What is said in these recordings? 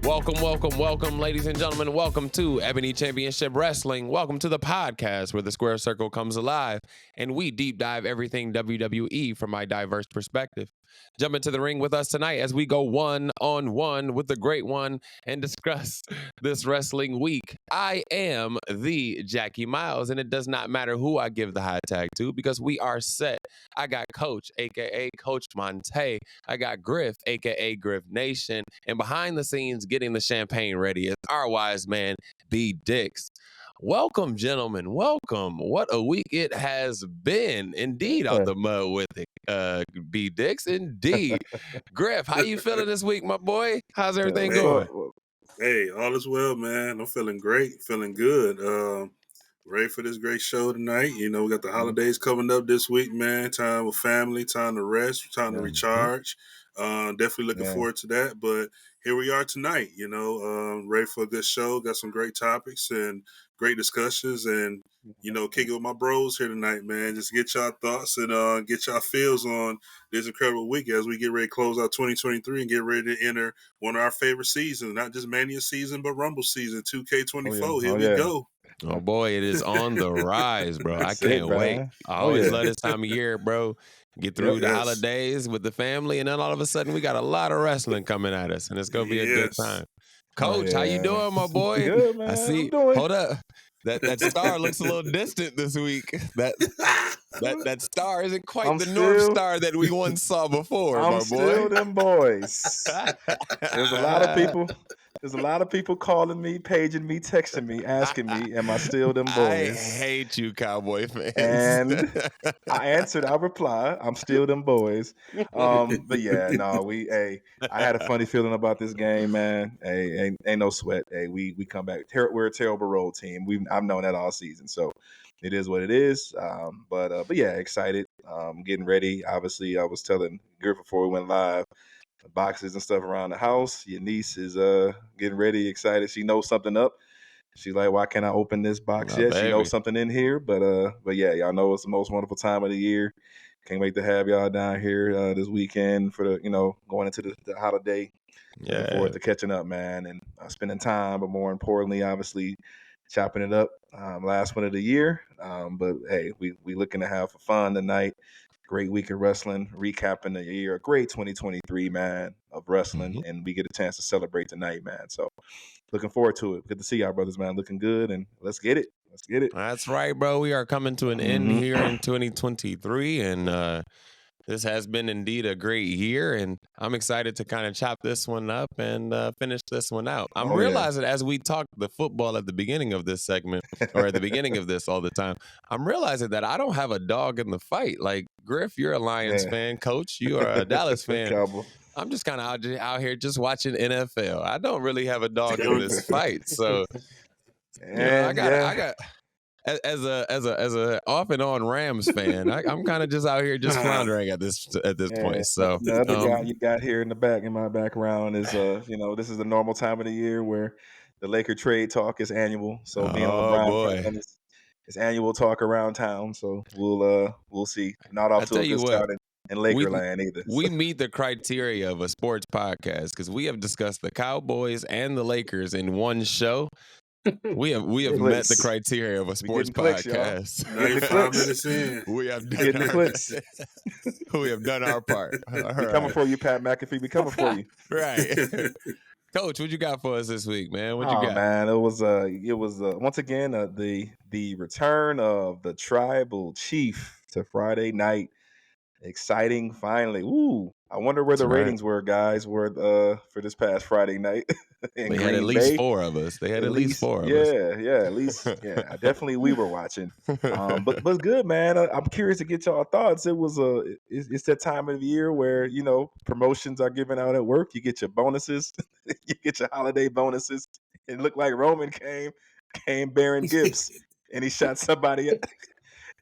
Welcome, ladies and gentlemen. Welcome to Ebony Championship Wrestling. Welcome to the podcast where the square circle comes alive and we deep dive everything WWE from my diverse perspective. Jump into the ring with us tonight as we go one-on-one with the great one and discuss this wrestling week. I am the Jackie Miles, and it does not matter who I give the high tag to because we are set. I got Coach, a.k.a. Coach Montay. I got Griff, a.k.a. Griff Nation. And behind the scenes, getting the champagne ready is our wise man, BDixx. Welcome, gentlemen. Welcome. What a week it has been. Indeed, out the mud with it. BDixx, indeed. Griff, how you feeling this week, my boy? How's everything going? Hey, all is well, man. I'm feeling great, feeling good. Ready for this great show tonight. You know, we got the holidays coming up this week, man. Time with family, time to rest, time to recharge. Definitely looking forward to that. But here we are tonight, you know, ready for a good show. Got some great topics and great discussions and, you know, kick it with my bros here tonight, man. Just get y'all thoughts and get y'all feels on this incredible week as we get ready to close out 2023 and get ready to enter one of our favorite seasons, not just Mania season, but Rumble season, 2K24. Here we go. Oh, boy, it is on the rise, bro. I can't wait. I always love this time of year, bro. Get through the holidays with the family, and then all of a sudden we got a lot of wrestling coming at us, and it's going to be a good time. Coach, how you doing, my boy? Good, man. I see. Hold up. That star looks a little distant this week. That star isn't quite the North Star that we once saw before, my boy. I'm still them boys. There's a lot of people calling me, paging me, texting me, asking me, am I still them boys? I hate you, Cowboy fans. And I answered, I reply, I'm still them boys. But yeah, no, I had a funny feeling about this game, man. Hey, ain't no sweat. Hey, we come back. We're a terrible road team. I've known that all season. So it is what it is. But yeah, excited. Getting ready. Obviously, I was telling Griff before we went live, boxes and stuff around the house. Your niece is getting ready, excited. She knows something up. She's like, why can't I open this box yet? Baby. She knows something in here. But yeah, y'all know it's the most wonderful time of the year. Can't wait to have y'all down here this weekend for the, going into the holiday. Yeah. Looking forward to catching up, man, and spending time, but more importantly, obviously, chopping it up. Last one of the year. But hey, we looking to have fun tonight. Great week of wrestling, recapping the year, a great 2023, man, of wrestling, and we get a chance to celebrate tonight, man. So looking forward to it. Good to see y'all brothers, man. Looking good, and let's get it. That's right, bro. We are coming to an end here in 2023, and this has been indeed a great year, and I'm excited to kind of chop this one up and finish this one out. I'm realizing as we talk the football at the beginning of this segment, or at the beginning of this all the time, I'm realizing that I don't have a dog in the fight. Like, Griff, you're a Lions fan. Coach, you are a Dallas fan. I'm just kind of out here just watching NFL. I don't really have a dog in this fight. So, I got as a off and on Rams fan, I'm kind of just out here just floundering at this point. So the other guy you got here in my background is this is the normal time of the year where the Laker trade talk is annual. So being on the Brown fan, it's annual talk around town. So we'll see. Not off to a good start in Lakerland either. We meet the criteria of a sports podcast because we have discussed the Cowboys and the Lakers in one show. We have met the criteria of a sports podcast. 95 minutes in. We have done we have done our part. We're coming for you, Pat McAfee. We're coming for you. Right. Coach, what you got for us this week, man? What you got? Man, it was once again the return of the tribal chief to Friday night. Exciting, finally. Ooh, I wonder where the ratings were, guys, for this past Friday night. They had at least four of us. They had at least four of us. Yeah, at least. Yeah, definitely we were watching. But good, man. I'm curious to get y'all thoughts. It was it's that time of the year where promotions are given out at work. You get your bonuses, you get your holiday bonuses. It looked like Roman came bearing gifts, and he shot somebody, out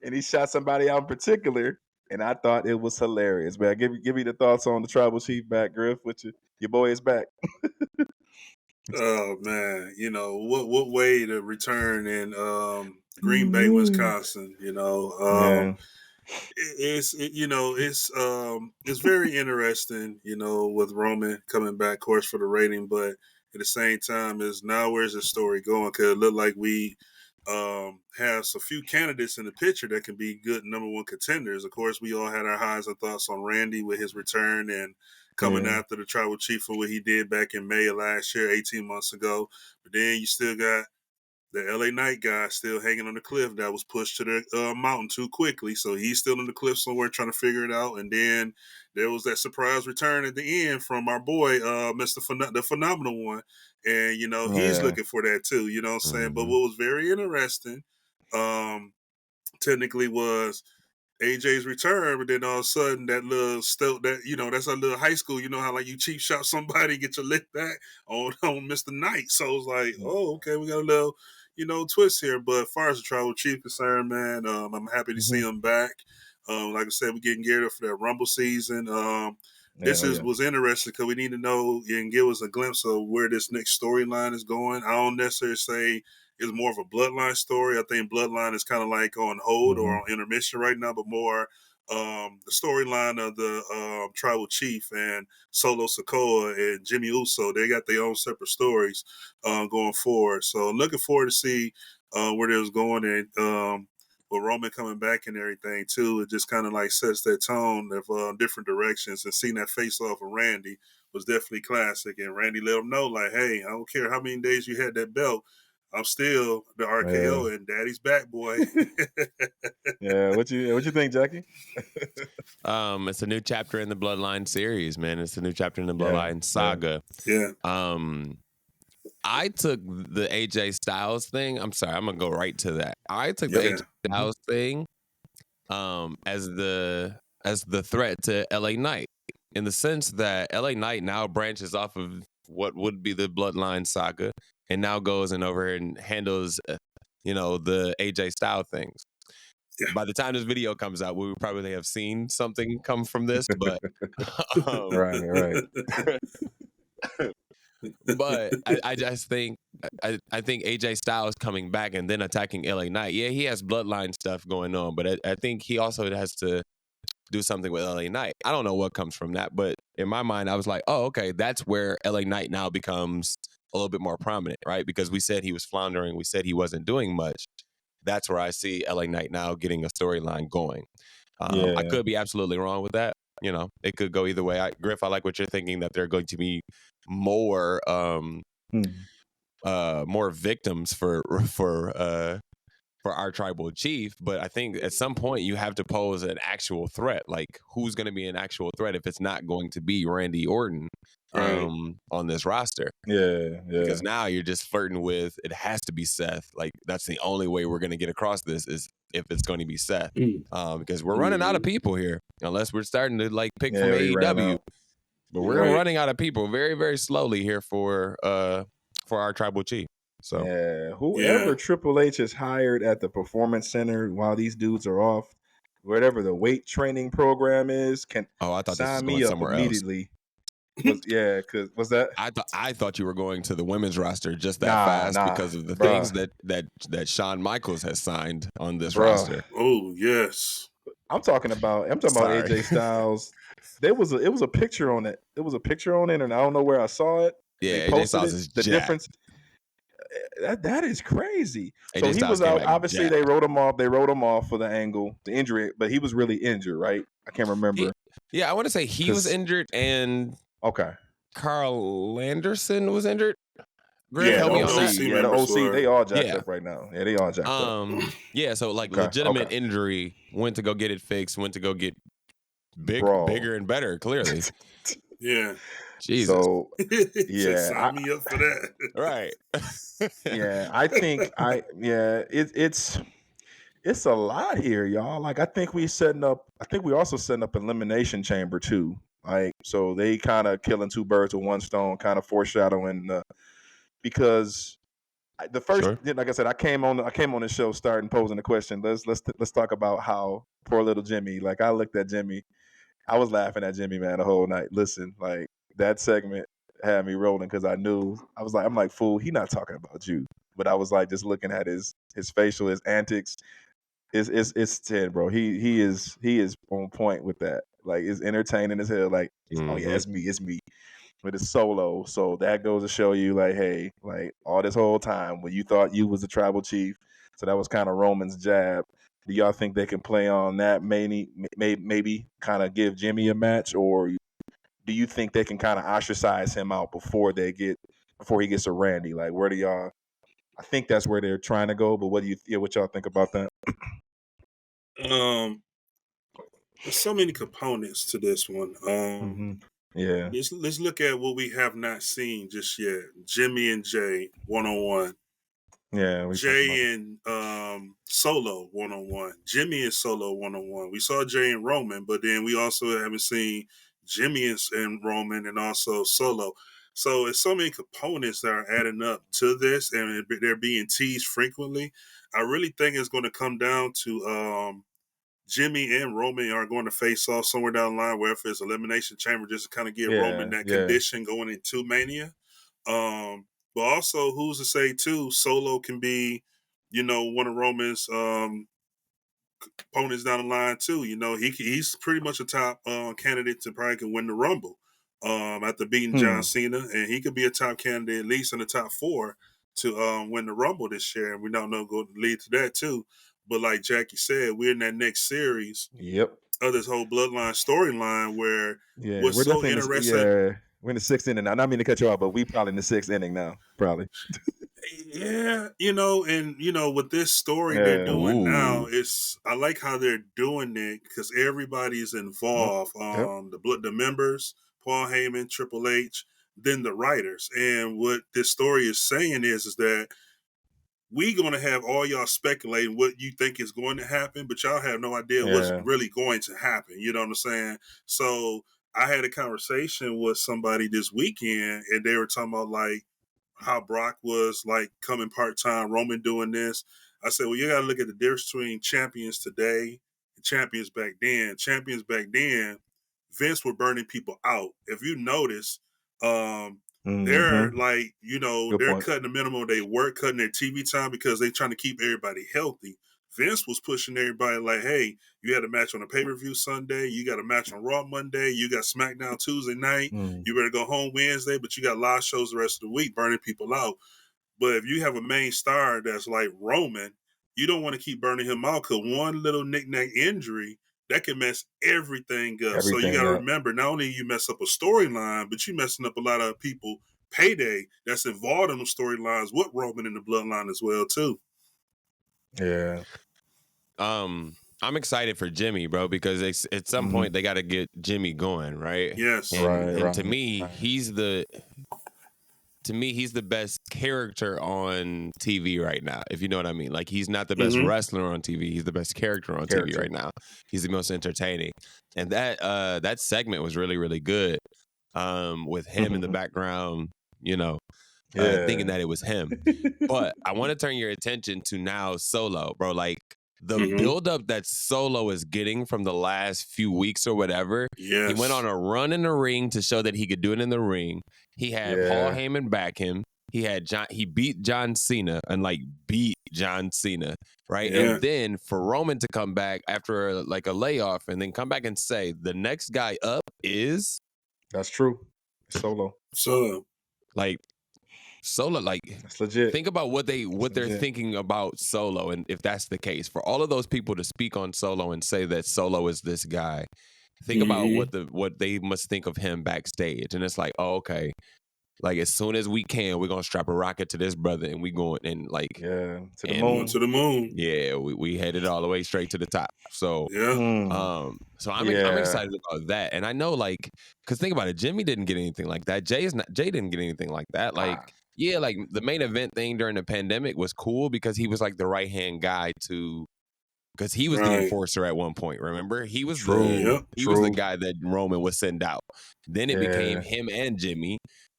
in particular. And I thought it was hilarious, man. Give me the thoughts on the tribal chief back, Griff. Your boy is back. Oh man, what way to return in Green Bay, Wisconsin? It's very interesting, with Roman coming back, of course, for the rating, but at the same time is now where's this story going? Because it looked like we have a few candidates in the picture that can be good number one contenders. Of course, we all had our highs and thoughts on Randy with his return and coming after the tribal chief for what he did back in May of last year, 18 months ago. But then you still got the LA Knight guy still hanging on the cliff that was pushed to the mountain too quickly. So he's still on the cliff somewhere trying to figure it out. And then there was that surprise return at the end from our boy, the Phenomenal One. And, he's looking for that too, you know what I'm saying? But what was very interesting, technically was AJ's return, but then all of a sudden that little that's a little high school. You know how like you cheap shot somebody, get your lick back on Mr. Knight. So it's like, oh, okay, we got a little, twist here. But as far as the tribal chief concerned, man, I'm happy to see him back. Like I said, we're getting geared up for that Rumble season. Was interesting because we need to know and give us a glimpse of where this next storyline is going. I don't necessarily say it's more of a bloodline story. I think bloodline is kind of like on hold or on intermission right now, but more the storyline of the tribal chief and Solo Sikoa and Jimmy Uso. They got their own separate stories going forward. So looking forward to see where they was going and with Roman coming back and everything too. It just kind of like sets that tone of different directions, and seeing that face off of Randy was definitely classic. And Randy let him know like, hey, I don't care how many days you had that belt, I'm still the RKO and Daddy's back, boy. What you think, Jackie? It's a new chapter in the Bloodline series, man. It's a new chapter in the Bloodline saga. Yeah. I took the AJ Styles thing. I'm sorry, I'm gonna go right to that. I took the AJ Styles thing as the threat to LA Knight, in the sense that LA Knight now branches off of what would be the Bloodline saga and now goes and over and handles the AJ Styles things. Yeah. By the time this video comes out, we would probably have seen something come from this, but right. But I just think I think AJ Styles coming back and then attacking LA Knight. Yeah, he has bloodline stuff going on, but I think he also has to do something with LA Knight. I don't know what comes from that, but in my mind, I was like, oh, okay, that's where LA Knight now becomes a little bit more prominent, right? Because we said he was floundering, we said he wasn't doing much. That's where I see LA Knight now getting a storyline going. I could be absolutely wrong with that. It could go either way. Griff, I like what you're thinking, that they're going to be more more victims for our tribal chief, but I think at some point you have to pose an actual threat. Like, who's going to be an actual threat if it's not going to be Randy Orton on this roster? Yeah. Because now you're just flirting with, it has to be Seth. Like, that's the only way we're going to get across this, is if it's going to be Seth. Because we're running out of people here, unless we're starting to like pick from AEW. But we're running out of people very, very slowly here for our tribal chief. So whoever Triple H has hired at the Performance Center while these dudes are off, whatever the weight training program is, can I thought sign me up immediately. Was that? I thought you were going to the women's roster just that fast because of the things that Shawn Michaels has signed on this roster. Oh yes, I'm talking about AJ Styles. It was a picture on it. It was a picture on it, and I don't know where I saw it. Yeah, AJ Styles is the jacked. Difference. That is crazy. AJ so he Styles was out. Obviously, jacked. they wrote him off. They wrote him off for the angle, the injury, but he was really injured, right? I can't remember. I want to say he was injured, and Carl Anderson was injured. Griff, help me on that. The OC, they all jacked up right now. Yeah, they all jacked up. So like legitimate injury, went to go get it fixed, went to go get bigger and better, clearly. Yeah. Jesus. So sign me up for that. Right. I think it's a lot here, y'all. Like, I think we also setting up Elimination Chamber too. Like, so they kind of killing two birds with one stone, kind of foreshadowing because the first, like I said, I came on the show starting posing the question. Let's talk about how poor little Jimmy. Like, I looked at Jimmy, I was laughing at Jimmy, man, the whole night. Listen, like, that segment had me rolling because I'm like, fool, he not talking about you. But I was like, just looking at his facial, his antics. It's 10, bro. He is on point with that. Like, it's entertaining as hell. Like, oh yeah, it's me. but it's Solo. So that goes to show you, like, hey, like all this whole time when you thought you was the tribal chief, so that was kind of Roman's jab. Do y'all think they can play on that? Maybe kind of give Jimmy a match, or do you think they can kind of ostracize him out before he gets to Randy? Like, where do y'all? I think that's where they're trying to go. But what y'all think about that? There's so many components to this one. Yeah. Let's look at what we have not seen just yet. Jimmy and Jay 1-on-1. Yeah. Jay and Solo 1-on-1. Jimmy and Solo 1-on-1. We saw Jay and Roman, but then we also haven't seen Jimmy and Roman and also Solo. So it's so many components that are adding up to this, and they're being teased frequently. I really think it's going to come down to Jimmy and Roman are going to face off somewhere down the line, where if it's Elimination Chamber, just to kind of get Roman that condition going into Mania. But also, who's to say too, Solo can be, one of Roman's opponents down the line too. He's pretty much a top candidate to probably can win the Rumble after beating John Cena, and he could be a top candidate at least in the top 4 to win the Rumble this year. And we don't know go lead to that too. But like Jackie said, we're in that next series. Yep. Of this whole bloodline storyline where what's we're so interesting. We're in the 6th inning now. I don't mean to cut you off, but we probably in the 6th inning now, probably. Yeah, with this story they're doing now, I like how they're doing it because everybody's involved. The members, Paul Heyman, Triple H, then the writers. And what this story is saying is that we gonna have all y'all speculating what you think is going to happen, but y'all have no idea what's really going to happen. You know what I'm saying? So I had a conversation with somebody this weekend, and they were talking about like how Brock was like coming part-time, Roman doing this. I said, well, you got to look at the difference between champions today and champions back then. Champions back then, Vince were burning people out. If you notice, they're like, they're cutting the minimum of their work, cutting their TV time because they're trying to keep everybody healthy. Vince was pushing everybody like, hey, you had a match on a pay-per-view Sunday. You got a match on Raw Monday. You got SmackDown Tuesday night. You better go home Wednesday, but you got live shows the rest of the week burning people out. But if you have a main star that's like Roman, you don't want to keep burning him out because one little knick-knack injury, that can mess everything up. So you got to remember, not only you mess up a storyline, but you messing up a lot of people payday that's involved in the storylines with Roman in the bloodline as well, too. Yeah. I'm excited for Jimmy, bro, because at some point they got to get Jimmy going, right? Yes. And to me, he's the best character on TV right now, if you know what I mean. Like, he's not the best wrestler on TV. He's the best character on TV right now. He's the most entertaining. And that segment was really, really good with him in the background, thinking that it was him. But I want to turn your attention to now Solo, bro. Like, the buildup that Solo is getting from the last few weeks or whatever. Yes. He went on a run in the ring to show that he could do it in the ring. He had Paul Heyman back him. He beat John Cena and beat John Cena, right? Yeah. And then for Roman to come back after a layoff and then come back and say the next guy up is. That's true. Solo. Solo, that's legit. Think about what they're thinking about Solo, and if that's the case, for all of those people to speak on Solo and say that Solo is this guy, think about what they must think of him backstage, and it's like, oh, okay, like as soon as we can, we're gonna strap a rocket to this brother, and we going and to the moon. Yeah, we headed all the way straight to the top. So so I'm excited about that, and I know because think about it, Jimmy didn't get anything like that. Jay didn't get anything like that. Yeah, the main event thing during the pandemic was cool because he was the right hand guy because he was the enforcer at one point. Remember, he was the guy that Roman would send out. Then it became him and Jimmy,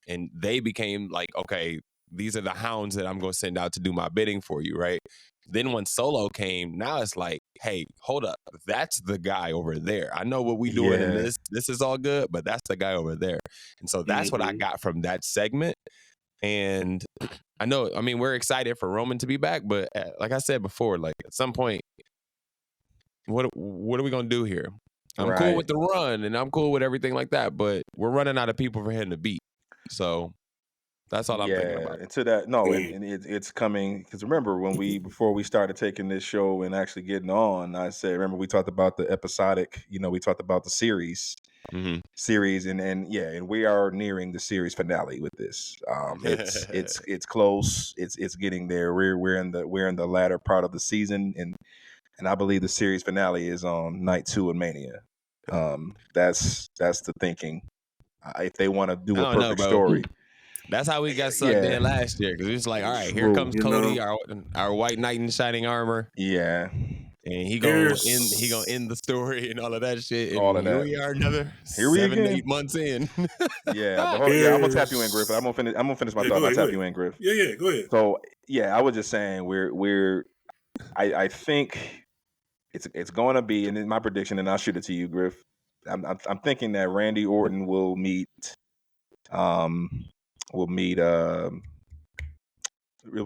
and they became okay, these are the hounds that I'm going to send out to do my bidding for you, right? Then when Solo came, now it's hey, hold up, that's the guy over there. I know what we doing in this is all good, but that's the guy over there. And so that's what I got from that segment. And we're excited for Roman to be back, but like I said before, at some point, what are we gonna do here? I'm cool with the run, and I'm cool with everything like that, but we're running out of people for him to beat. So that's all I'm thinking about. And to that, no, Yeah. and it's coming because remember when before we started taking this show and actually getting on, I said remember we talked about the episodic, we talked about the series, Mm-hmm. and we are nearing the series finale with this. It's close. It's getting there. We're in the latter part of the season, and I believe the series finale is on night 2 of Mania. That's the thinking. If they want to do I a don't know, perfect bro. story. That's how we got sucked in last year because it was like, all right, here True. comes Cody, our white knight in shining armor. Yeah. And he gonna end the story and all of that shit. And All of here that. we are, another Here we 7 to again. 8 months in. Yeah, but I'm gonna tap you in, Griff. I'm gonna finish my thought. I'll tap you in, Griff. Yeah, go ahead. So I was just saying I think it's going to be, and in my prediction, and I'll shoot it to you, Griff. I'm thinking that Randy Orton will meet it'll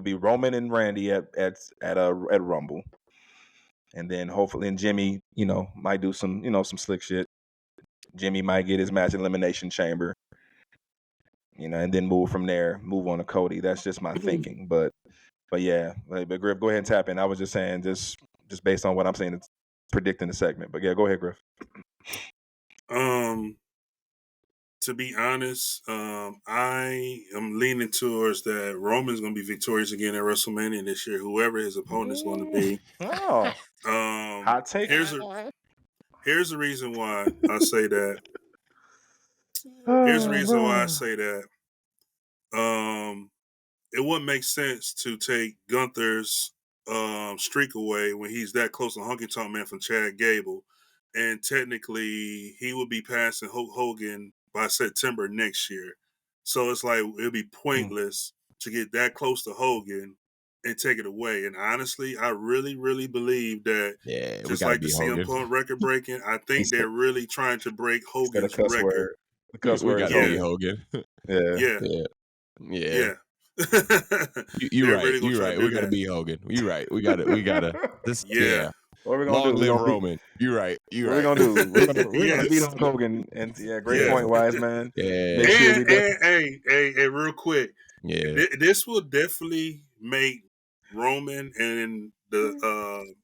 be Roman and Randy at Rumble, and then hopefully and Jimmy might do some some slick shit. Jimmy might get his match in Elimination Chamber, and then move from there, move on to Cody. That's just my thinking, but yeah, but Griff, go ahead and tap in. I was just saying, just based on what I'm saying, it's predicting the segment. But yeah, go ahead, Griff. To be honest, I am leaning towards that Roman's going to be victorious again at WrestleMania this year, whoever his opponent is going to be. Oh, hot take. Here's the reason why I say that. Here's the reason why I say that. It wouldn't make sense to take Gunther's streak away when he's that close to Honky Tonk Man from Chad Gable. And technically, he will be passing Hulk Hogan by September next year. So it's like it'd be pointless to get that close to Hogan and take it away. And honestly, I really, really believe that just like the CM Punk record breaking, I think they're really trying to break Hogan's record. The cuss word is Hogan. Hogan. Yeah. You're right. We gotta be Hogan. You're right. We gotta. This. Yeah. What are we gonna Long do? live Roman. You're right. What are we gonna do? We're gonna beat Hulk Hogan. And great point, wise man. Yeah. Hey, real quick. Yeah. This will definitely make Roman and the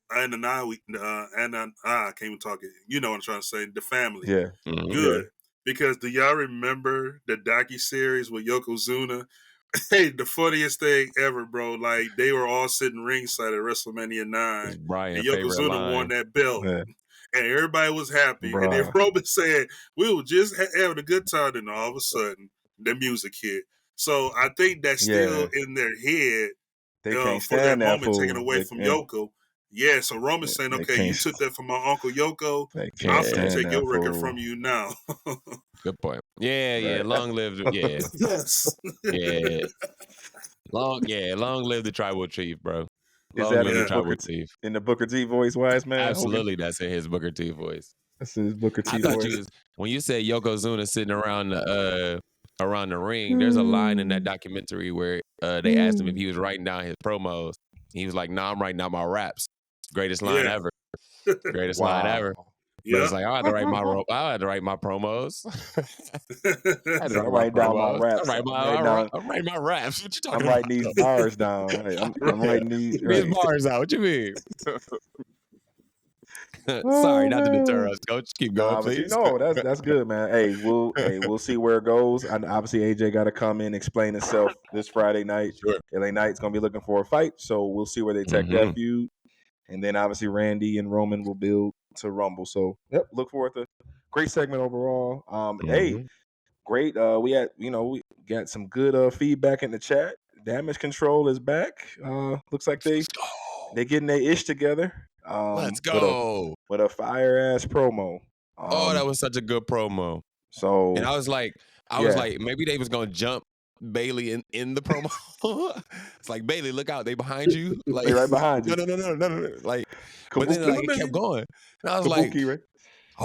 I can't even talk it. You know what I'm trying to say. The family. Yeah. Good. Yeah. Because do y'all remember the docuseries with Yokozuna? Hey, the funniest thing ever, bro. Like, they were all sitting ringside at WrestleMania 9. And Yokozuna won that belt. Yeah. And everybody was happy. And then Roman said, we were just having a good time. And all of a sudden, the music hit. So I think that's still in their head. They can't for that stand that moment taken away from Yoko. Yeah, so Roman's saying, okay, you took that from my Uncle Yoko. I'm going to take your record from you now. Good point. Yeah. Long live the Yes. Long live the tribal chief, bro. Is that in the Booker T voice, wise man? Absolutely, that's in his Booker T voice. That's his Booker T voice. When you said Yokozuna sitting around the ring, there's a line in that documentary where they asked him if he was writing down his promos. He was like, "No, I'm writing down my raps." Greatest line ever. Greatest line ever. But it's like I had to write my promos. I had to write down my raps. I'm writing my raps. What you talking about? I'm writing these bars down. I'm writing these bars out. What you mean? Sorry, not to deter us, Coach. Keep going, please. No, that's good, man. Hey, we'll see where it goes. And obviously, AJ got to come in, explain himself this Friday night. Sure. LA Knight's gonna be looking for a fight, so we'll see where they take that feud. And then obviously Randy and Roman will build to Rumble. So look forward to great segment overall. Hey, great. We got some good feedback in the chat. Damage Control is back. Looks like they getting their ish together. Let's go. With a fire ass promo. That was such a good promo. So, and I was like, maybe they was gonna jump Bailey in the promo. It's like, Bailey, look out, they behind you. Like, they right behind you. No. Like, but then like, it kept going, and I was like, right?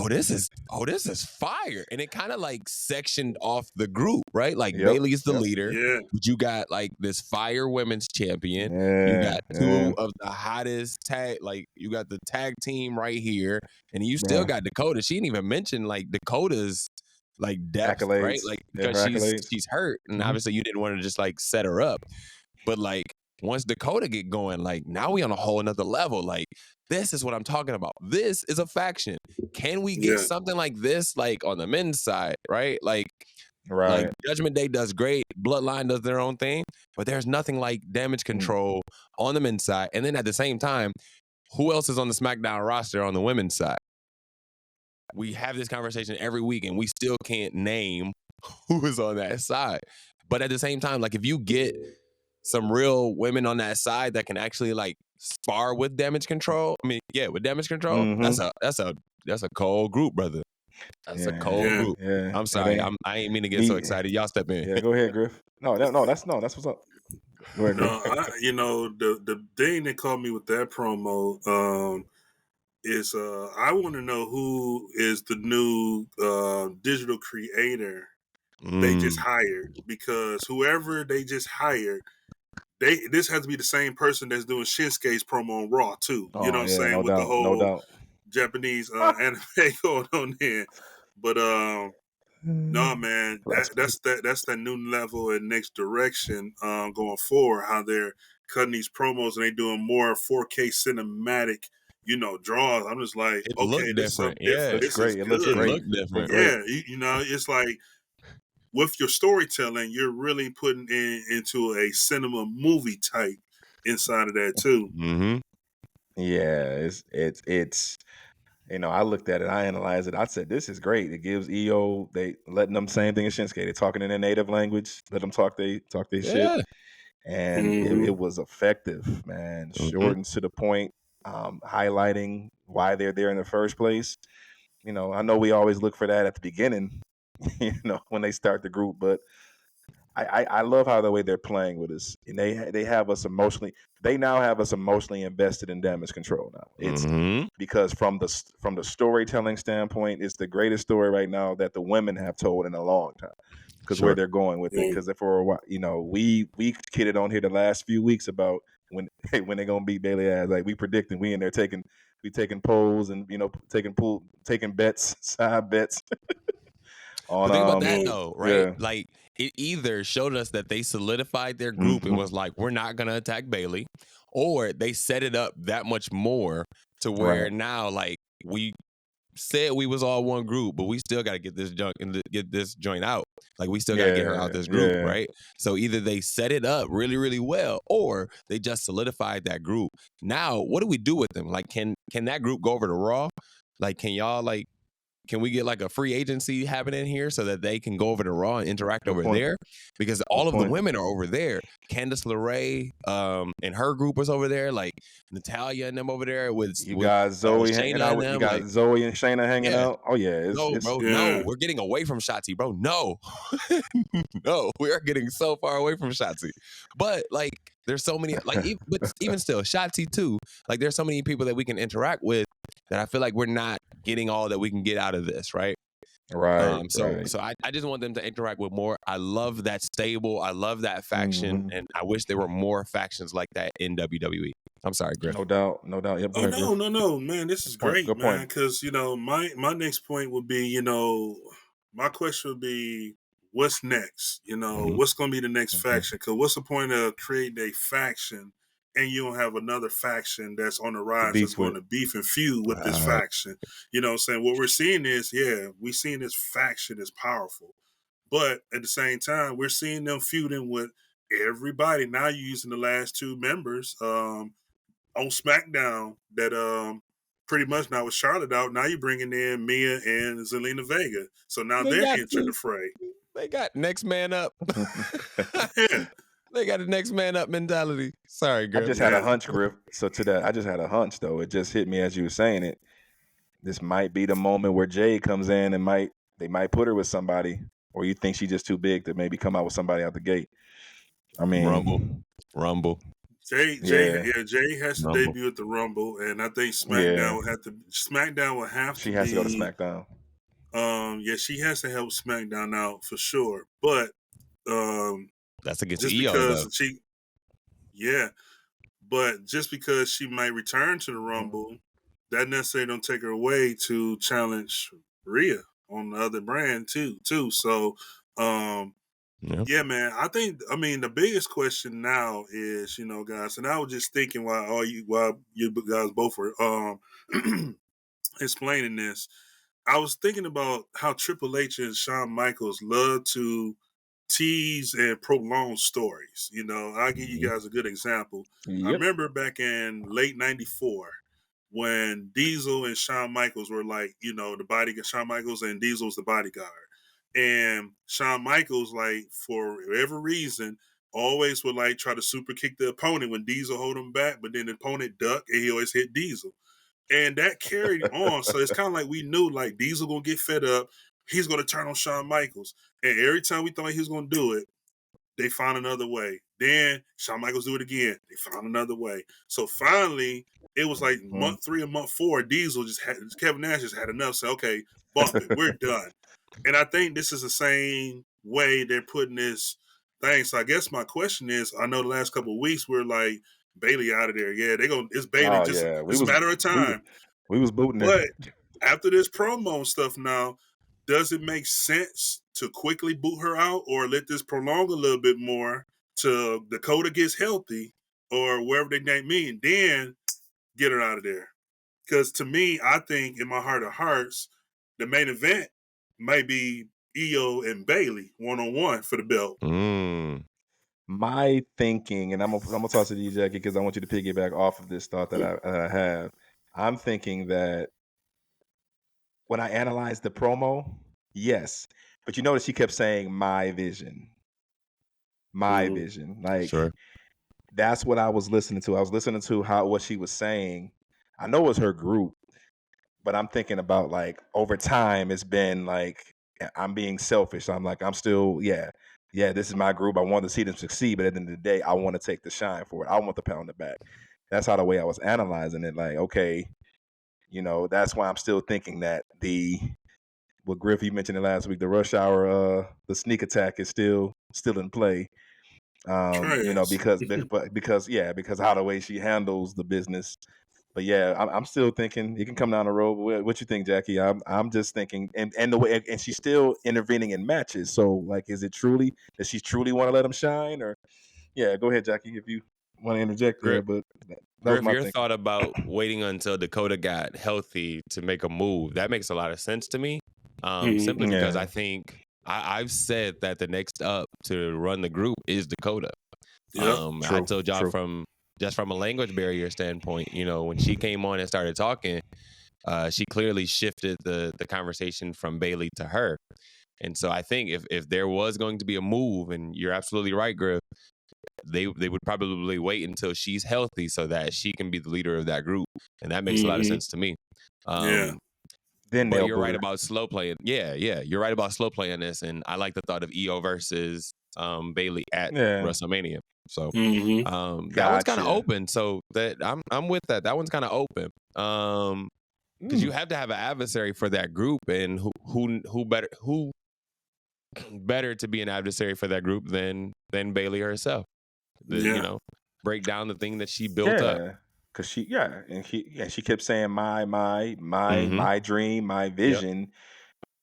this is fire. And it kind of like sectioned off the group, right? Like Bailey's the leader. Yeah. But you got like this fire women's champion. You got two of the hottest tag, like you got the tag team right here. And you still got Dakota. She didn't even mention like Dakota's depth, right? Accolades. Like Yeah, her because accolades. she's hurt, and Mhm. obviously you didn't want to just like set her up. But like once Dakota get going, like now we on a whole another level. Like this is what I'm talking about. This is a faction. Can we get Yeah. something like this, like on the men's side, right? Like Right. Judgment Day does great, Bloodline does their own thing, but there's nothing like Damage Control on the men's side. And then at the same time, who else is on the SmackDown roster on the women's side? We have this conversation every week, and we still can't name who is on that side. But at the same time, like if you get some real women on that side that can actually like spar with Damage Control, I mean, yeah, with Damage Control, that's a cold group, brother. That's a cold Yeah. group. Yeah. I'm sorry, I ain't mean to get so excited. Y'all step in. Yeah, go ahead, Griff. No, that's what's up. Go ahead, Griff. No, the thing that caught me with that promo is I want to know who is the new digital creator they just hired, because whoever they just hired, this has to be the same person that's doing Shinsuke's promo on Raw too. You know what I'm saying? No With the doubt, no whole doubt. Japanese anime going on there. But no, man, that's that new level and next direction going forward. How they're cutting these promos and they doing more 4K cinematic, draws. I'm just like, It okay, looked this is different. something Yeah, different. Looks This is great. It looks good. it great. looked different. Yeah, it's like with your storytelling, you're really putting into a cinema movie type inside of that too. Mm-hmm. Yeah, it's I looked at it, I analyzed it. I said, this is great. It gives EO, they letting them same thing as Shinsuke. They're talking in their native language, let them talk their shit. Yeah. And it was effective, man. Short and to the point, highlighting why they're there in the first place. I know we always look for that at the beginning, when they start the group, but I love how the way they're playing with us, and they have us emotionally. They now have us emotionally invested in Damage Control. Now it's because from the storytelling standpoint, it's the greatest story right now that the women have told in a long time. Because where they're going with it. Because for a while, we kidded on here the last few weeks about when they're gonna beat Bailey ass. Like we predicting, we in there taking polls and taking bets, side bets. But think about that though, right? Yeah. Like it either showed us that they solidified their group and was like, we're not gonna attack Bailey, or they set it up that much more to where now like we said we was all one group, but we still got to get this get this joint out. Like we still got to get her out this group, right? So either they set it up really, really well, or they just solidified that group. Now, what do we do with them? Like, can that group go over to Raw? Like, can we get like a free agency happening here so that they can go over to Raw and interact over there? Because all of the women are over there. Candice LeRae and her group was over there. Like Natalia and them over there with got Zoe hanging out. You got Zoe and Shayna hanging out. Oh yeah, no, we're getting away from Shotzi, bro. No, no, we are getting so far away from Shotzi. But like, there's so many. Like, but even still, Shotzi too. Like, there's so many people that we can interact with that I feel like we're not getting all that we can get out of this, right? Right. So I just want them to interact with more. I love that stable. I love that faction, and I wish there were more factions like that in WWE. I'm sorry, Griff. No doubt. Yep, no, man, this is great, Good man. point. Because my next point would be, my question would be, what's next? What's going to be the next faction? Because what's the point of creating a faction and you don't have another faction that's on the rise that's going to beef and feud with this faction? You know what I'm saying? What we're seeing is, we're seeing this faction is powerful. But at the same time, we're seeing them feuding with everybody. Now you're using the last two members on SmackDown that pretty much now with Charlotte out, now you're bringing in Mia and Zelina Vega. So now they're entering the fray. They got next man up. Yeah. They got a next man up mentality. Sorry, Griff. I just had a hunch, Griff. So to that, I just had a hunch though. It just hit me as you were saying it. This might be the moment where Jade comes in and they might put her with somebody, or you think she's just too big to maybe come out with somebody out the gate. I mean, Rumble. Jay has to debut at the Rumble, and I think SmackDown will have to. SmackDown will have to. She has to go to SmackDown. She has to help SmackDown out for sure, but that's against just EO, because though. But just because she might return to the Rumble, that necessarily don't take her away to challenge Rhea on the other brand too. So, Yeah. yeah, man. I mean, the biggest question now is, guys, and I was just thinking while you guys both were explaining this, I was thinking about how Triple H and Shawn Michaels love to tease and prolong stories. I'll give you guys a good example. I Yep. remember back in late '94 when Diesel and Shawn Michaels were like, the bodyguard. Shawn Michaels and Diesel was the bodyguard. And Shawn Michaels, like, for whatever reason, always would like try to super kick the opponent when Diesel hold him back, but then the opponent duck and he always hit Diesel. And that carried on. So it's kind of like we knew like Diesel gonna get fed up. He's gonna turn on Shawn Michaels. And every time we thought he was gonna do it, they found another way. Then Shawn Michaels do it again. They found another way. So finally, it was like month 3 or month 4, Kevin Nash just had enough. So okay, bump it. We're done. And I think this is the same way they're putting this thing. So I guess my question is, I know the last couple of weeks we're like Bailey out of there. Yeah, it's Bailey. Oh Just yeah, it's a matter of time. we was booting her. But after this promo and stuff now, does it make sense to quickly boot her out or let this prolong a little bit more till Dakota gets healthy or wherever they name me, and then get her out of there? Because to me, I think in my heart of hearts, the main event might be Io and Bailey 1-on-1 for the belt. My thinking, and I'm gonna toss it to you, Jackie, because I want you to piggyback off of this thought that I have. I'm thinking that when I analyzed the promo, yes, but you notice she kept saying my vision, like Sure. that's what I was listening to. I was listening to what she was saying. I know it was her group, but I'm thinking about like over time, it's been like I'm being selfish. I'm like, I'm still, yeah, this is my group. I want to see them succeed, but at the end of the day, I want to take the shine for it. I want the pat on the back. That's how the way I was analyzing it. Like, okay, that's why I'm still thinking that what Griff, you mentioned it last week, the rush hour, the sneak attack is still in play. Because how the way she handles the business. But yeah, I'm still thinking it can come down the road. What you think, Jackie? I'm just thinking, and the way, and she's still intervening in matches. So like, is it truly does she truly want to let him shine? Or yeah, go ahead, Jackie, if you want to interject there. But that was Griff, my your thinking. thought about waiting until Dakota got healthy to make a move, that makes a lot of sense to me. Simply because I think I've said that the next up to run the group is Dakota. I told y'all from a language barrier standpoint, when she came on and started talking, she clearly shifted the conversation from Bailey to her. And so I think if there was going to be a move, and you're absolutely right, Griff, they would probably wait until she's healthy so that she can be the leader of that group. And that makes a lot of sense to me. Then but you're right about slow playing. Yeah, you're right about slow playing this. And I like the thought of Io versus Bailey at WrestleMania. So that one's kind of open. So that I'm with that. That one's kind of open. Because you have to have an adversary for that group, and who better to be an adversary for that group than Bailey herself. Break down the thing that she built up. Cause she kept saying my dream, my vision,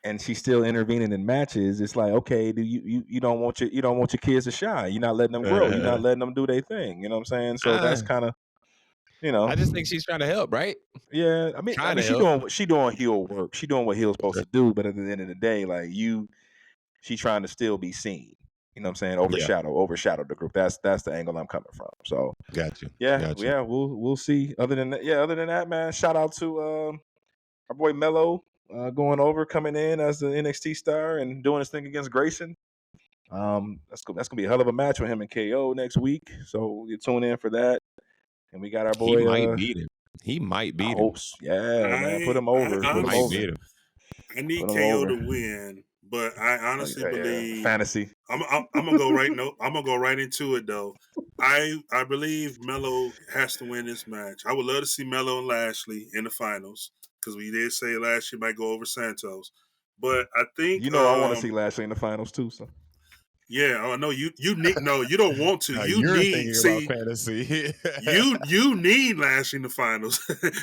and she's still intervening in matches. It's like, okay, do you don't want your kids to shine. You're not letting them grow. You're not letting them do their thing. You know what I'm saying? So that's kind of, I just think she's trying to help, right? Yeah, I mean she doing heel work. She doing what heel's supposed to do. But at the end of the day, like she's trying to still be seen. You know what I'm saying? Overshadow the group. That's the angle I'm coming from. So gotcha. We'll see. Other than that, man, shout out to our boy Mello going over, coming in as the NXT star and doing his thing against Grayson. That's gonna be a hell of a match with him and KO next week. So you tune in for that. And we got our boy. He might beat him. He might beat him. Man, put him over. I need KO to win, but I honestly believe fantasy. I'm gonna go right. No, I'm gonna go right into it though. I believe Melo has to win this match. I would love to see Melo and Lashley in the finals because we did say Lashley might go over Santos, but I think I want to see Lashley in the finals too. So Yeah, I know you need no, you don't want to. Now You you're need thinking about see fantasy. you need Lashley in the finals.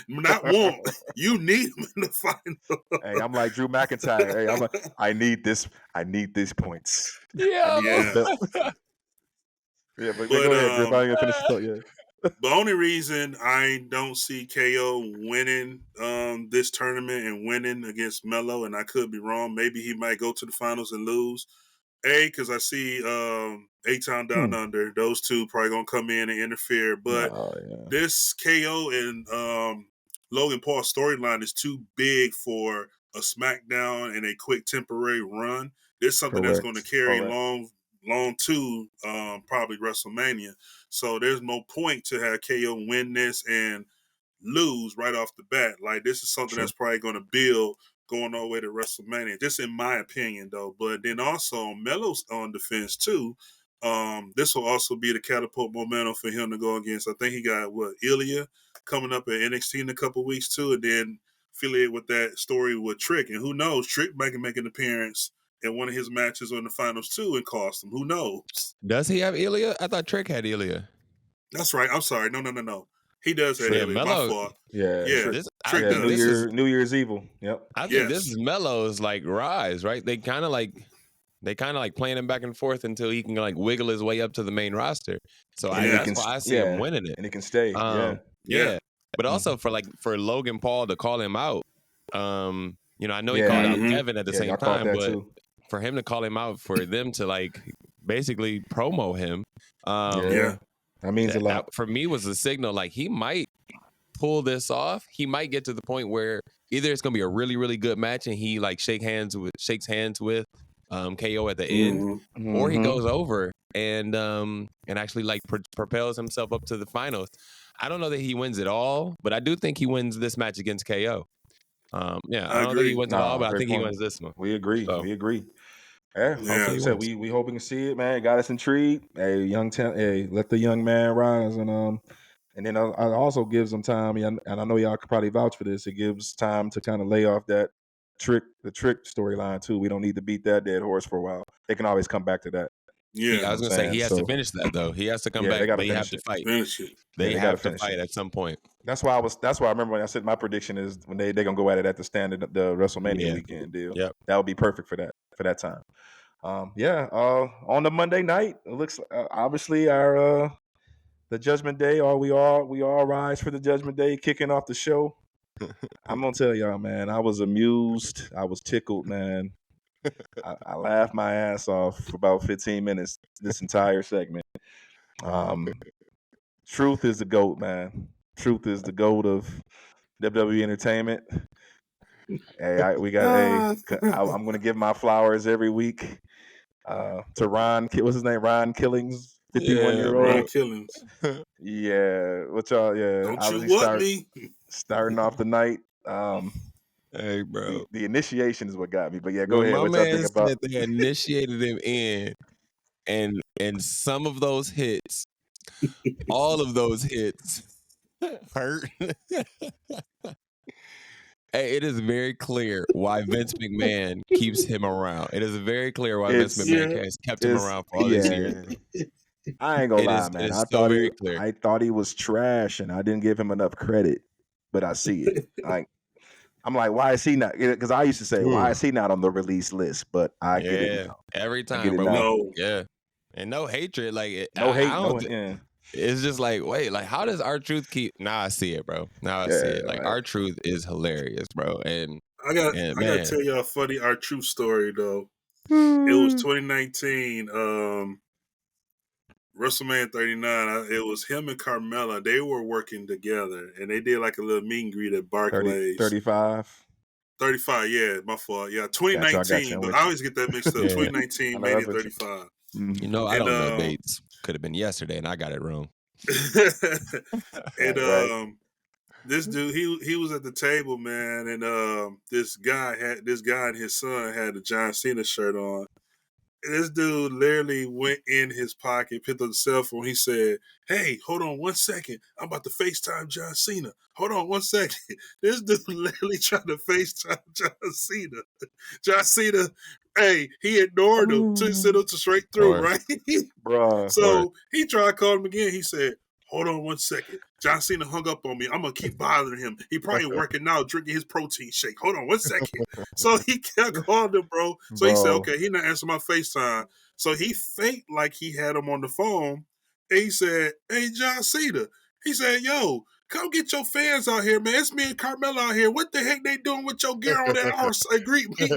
Not want. You need him in the finals. Hey, I'm like Drew McIntyre. Hey, I'm like, I need this points. I Yeah. need this Yeah. belt. Yeah, but But go ahead, Griff. I ain't gonna finish the thought yet. the only reason I don't see KO winning this tournament and winning against Melo, and I could be wrong, maybe he might go to the finals and lose. Because I see A-Town Down Under, those two probably gonna come in and interfere. But this KO and Logan Paul storyline is too big for a SmackDown and a quick temporary run. There's something that's going to carry long to probably WrestleMania. So there's no point to have KO win this and lose right off the bat. Like, this is something that's probably going to build going all the way to WrestleMania. Just in my opinion, though. But then also Melo's on defense too. This will also be the catapult momentum for him to go against. I think he got Ilya coming up at NXT in a couple weeks too, and then affiliate with that story with Trick. And who knows, Trick might make an appearance in one of his matches or in the finals too and cost him. Who knows? Does he have Ilya? I thought Trick had Ilya. That's right. I'm sorry. No. He does have Ilya. Melo, my fault. Yeah. Trick does. New Year's Evil. Yep. I think this is Melo's like rise, right? They kind of like playing him back and forth until he can like wiggle his way up to the main roster. So that's why I see him winning it, and he can stay. Yeah. But also for Logan Paul to call him out, you know, I know he called out Kevin at the same time, but for him to call him out, for them to like basically promo him, that means a lot. That, for me, was a signal like he might pull this off. He might get to the point where either it's gonna be a really, really good match and he like shakes hands with KO at the end, or he goes over and actually like propels himself up to the finals. I don't know that he wins it all, but I do think he wins this match against KO. I don't think he wins it all, but I think he wins this one. We agree. So. We agree. Yeah, so we hoping to see it, man. Got us intrigued. Hey, let the young man rise, and then it also gives them time. And I know y'all could probably vouch for this. It gives time to kind of lay off the trick storyline too. We don't need to beat that dead horse for a while. They can always come back to that. Yeah, I was gonna say he has to finish that though. He has to come back. They have to fight. They have to fight at some point. That's why I remember when I said my prediction is when they're gonna go at it at the WrestleMania weekend deal. Yep. That would be perfect for that time. On the Monday night, it looks obviously our the Judgment Day. We all rise for the Judgment Day, kicking off the show. I'm gonna tell y'all, man. I was amused. I was tickled, man. I laughed my ass off for about 15 minutes this entire segment. Truth is the GOAT, man. Truth is the GOAT of WWE Entertainment. Hey, I'm going to give my flowers every week to Ron. What's his name? Ron Killings, 51-year-old. Ron Killings. Yeah, what y'all? Yeah, don't you want me? Starting off the night. Hey, bro. The initiation is what got me. But yeah, go ahead. My What man y'all think about? said they initiated him in, and some of those hits, all of those hits, hurt. Hey, it is very clear why Vince McMahon keeps him around. It is very clear why Vince McMahon has kept him around for all these years. I ain't gonna lie, man. I thought he was trash, and I didn't give him enough credit. But I see it. I'm like, why is he not? Because I used to say, why is he not on the release list? But I get it now. Every time, bro. And no hatred, like no hate. It's just like, wait, like how does R-Truth keep? Now I see it, bro. Now I see it. Like R-Truth is hilarious, bro. And I gotta tell y'all a funny R-Truth story though. It was 2019, WrestleMania 39. It was him and Carmella. They were working together, and they did like a little meet and greet at Barclays. 35, yeah, my fault. Yeah, 2019, but I always get that mixed up. 2019, Mania 35. You know, I don't know dates. Could have been yesterday, and I got it wrong. And this dude, he was at the table, man, and this guy and his son had a John Cena shirt on, This dude literally went in his pocket, picked up the cell phone. He said, "Hey, hold on 1 second. I'm about to FaceTime John Cena. Hold on 1 second." This dude literally tried to FaceTime John Cena. John Cena, hey, he ignored him, sent him to straight through, right? Bruh. So he tried to call him again. He said, "Hold on 1 second. John Cena hung up on me. I'm going to keep bothering him. He probably working out, drinking his protein shake. Hold on 1 second." So he kept calling him, bro. So he said, "Okay, he not answering my FaceTime." So he faked like he had him on the phone. And he said, "Hey, John Cena." He said, "Yo, come get your fans out here, man. It's me and Carmelo out here. What the heck they doing with your gear on that arse? Greet me."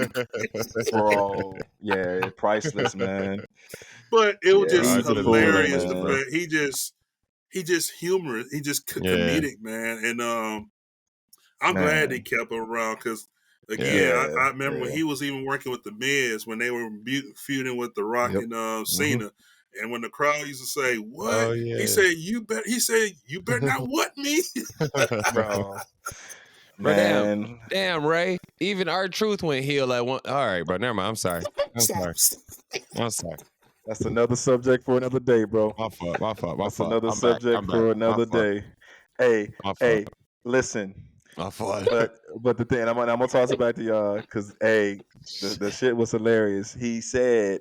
Bro. Yeah, priceless, man. But it was Yeah, just he's a fool, hilarious. man. He just humorous. He just comedic, man. And I'm glad they kept him around because, again, I remember when he was even working with the Miz when they were feuding with The Rock and Cena. And when the crowd used to say, "What?" Oh, yeah. He said, "You better not what me." Bro. Bro, Man. damn, Ray. Even R-Truth went heel at one. All right, bro. Never mind. I'm sorry. I'm sorry. That's another subject for another day, bro. My fault. That's another subject for another day. Hey, listen. My fault. But the thing, I'm gonna toss it back to y'all because the shit was hilarious. He said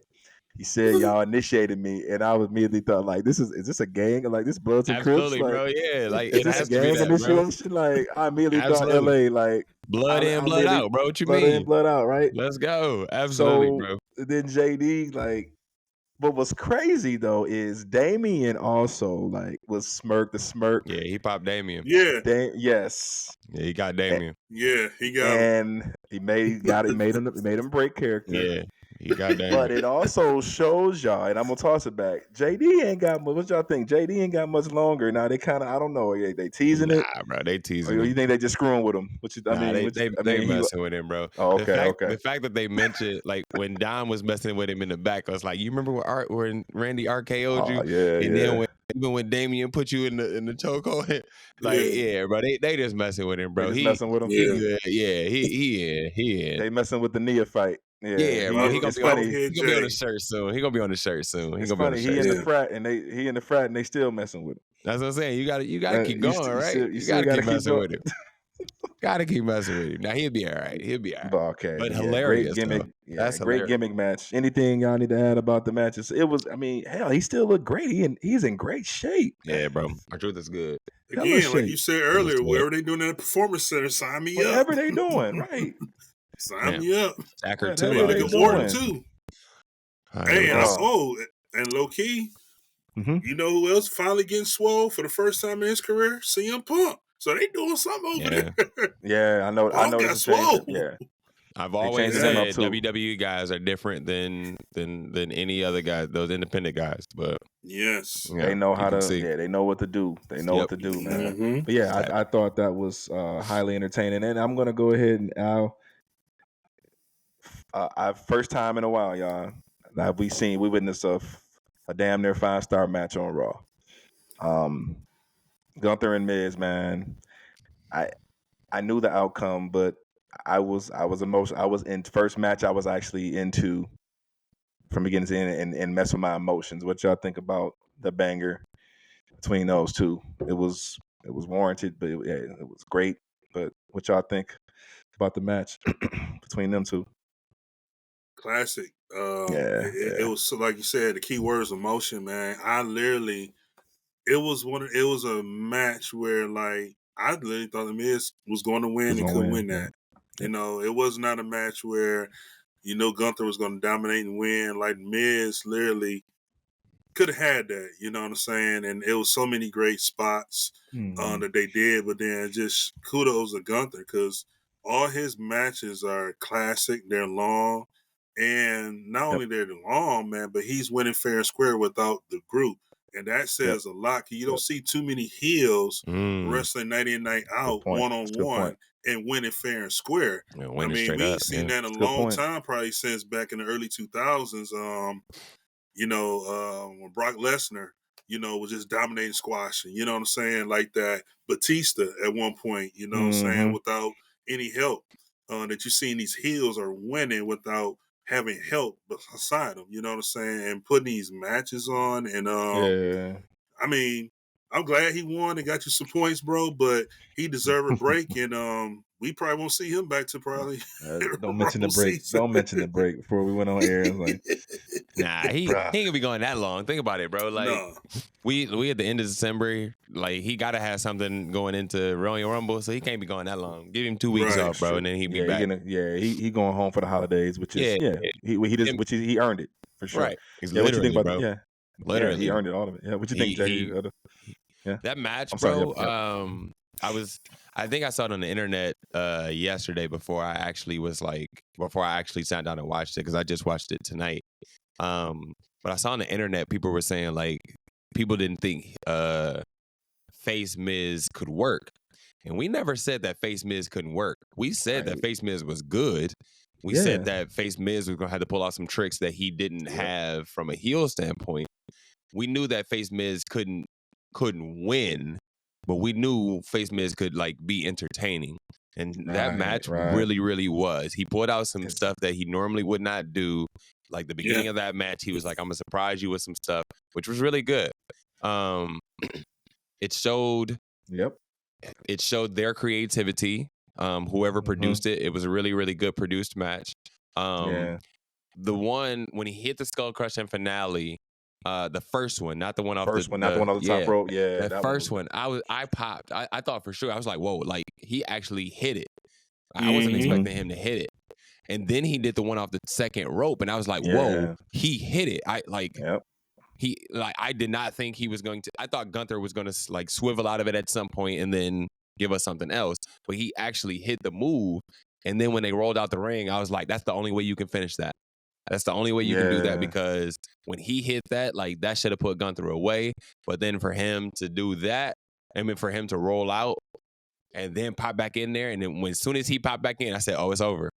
y'all initiated me, and I immediately thought like, is this a gang? Like this Bloods and Crips? Absolutely, Like, bro. Yeah, like is it this a has to be gang that, bro. initiation? Like I immediately thought Absolutely. LA, like Blood in, blood out, bro. What you blood mean? in, blood out, right? Let's go. Absolutely, bro. Then JD, like, what was crazy though is Damien also like was the smirk. Yeah, he popped Damien. Yeah. Yes. Yeah, he got Damien. Yeah, he got him. And he made him break character. Yeah, he got Damien. But it also shows y'all, and I'm gonna toss it back. JD ain't got much. What y'all think? JD ain't got much longer. Now they kind of, I don't know. They teasing it. Nah, bro, they teasing Or him. you think they just screwing with him? They messing with him, bro. Oh, okay. The fact that they mentioned like when Don was messing with him in the back, I was like, you remember when Randy RKO'd you? Then even when Damien put you in the chokehold, like bro, they just messing with him, bro. He messing with him. He in. They messing with the neophyte. Yeah, bro. He gonna be on the shirt soon. He gonna be on the shirt soon. It's funny. He in the frat and they still messing with him. That's what I'm saying. You gotta keep going, right? You gotta keep messing with him. Gotta keep messing with him. Now he'll be all right. Okay, but hilarious. Great gimmick. Though. Yeah, that's great hilarious. gimmick match. Anything y'all need to add about the matches? It was. I mean, hell, he still looked great. He's in great shape. Yeah, bro. R-Truth is good. Again, like you said earlier, wherever they doing in the performance center, sign me up. Whatever they doing, right? Sign me up. Stacker too. Good Orton too. Hey, and low key, you know who else finally getting swole for the first time in his career? CM Punk. So they doing something over there. Yeah, I know. Punk I know. got swole. Yeah. I've always said WWE guys are different than any other guys, those independent guys. But yes, they know how to. Yeah, they know what to do. They know what to do, man. But yeah, I thought that was highly entertaining, and I'm gonna go ahead and first time in a while, y'all, that we witnessed a damn near 5-star match on Raw. Gunther and Miz, man. I knew the outcome, but I was emotional. I was in first match. I was actually into from beginning to end and mess with my emotions. What y'all think about the banger between those two? It was warranted, but it was great. But what y'all think about the match between them two? Classic. It was like you said. The key word is emotion, man. It was a match where like I literally thought the Miz was going to win and couldn't win that. You know, it was not a match where Gunther was going to dominate and win. Like Miz literally could have had that. You know what I'm saying? And it was so many great spots that they did. But then just kudos to Gunther because all his matches are classic. They're long. And not only they're long, man, but he's winning fair and square without the group. And that says a lot. You don't see too many heels wrestling night in, night out, one-on-one, and winning fair and square. Yeah, I mean, we ain't seen that in a long time, probably since back in the early 2000s. When Brock Lesnar, was just dominating squashing. You know what I'm saying? Like that Batista at one point, what I'm saying, without any help. That you've seen these heels are winning without having help beside him. You know what I'm saying? And putting these matches on, and Yeah. I mean, I'm glad he won and got you some points, bro. But he deserved a break, and we probably won't see him back to probably Don't mention the Rumble break. season. Don't mention the break before we went on air. I was like, Nah, he bruh. ain't gonna be going that long. Think about it, bro. Like No, we at the end of December, like he gotta have something going into Royal Rumble, so he can't be going that long. Give him 2 weeks Right, off, bro, sure. and then he'll be Yeah, back. he going home for the holidays, which is Yeah. Him- he earned it for sure. Right. He's Yeah, what you literally, think about bro. yeah, Literally. he earned it, all of it. Yeah, what you think, Jackie? Yeah, That match, I'm sorry, bro. yep. I think I saw it on the internet yesterday before I actually sat down and watched it, because I just watched it tonight. But I saw on the internet people were saying like people didn't think Face Miz could work. And we never said that Face Miz couldn't work. We said that Right. Face Miz was good. We Yeah. said that Face Miz was gonna have to pull out some tricks that he didn't have from a heel standpoint. We knew that Face Miz couldn't win, but we knew Face Miz could like be entertaining. And that Right, match right. really, really was. He pulled out some It's- stuff that he normally would not do. Like the beginning of that match, he was like, "I'm gonna surprise you with some stuff," which was really good. It showed Yep. their creativity. Whoever produced it, it was a really, really good produced match. Yeah. The one when he hit the skull crushing finale, the first one, not the one off First one, not the one on the top rope. Yeah, that first one, I popped. I thought for sure. I was like, whoa, like he actually hit it. I wasn't expecting him to hit it. And then he did the one off the second rope, and I was like, whoa, Yeah. he hit it. Yep. I did not think he was going to. I thought Gunther was going to like swivel out of it at some point and then give us something else. But he actually hit the move. And then when they rolled out the ring, I was like, that's the only way you can finish that. That's the only way you can do that, because when he hit that, like that should have put Gunther away. But then for him to do that, I mean, for him to roll out and then pop back in there, and then as soon as he popped back in, I said, oh, it's over.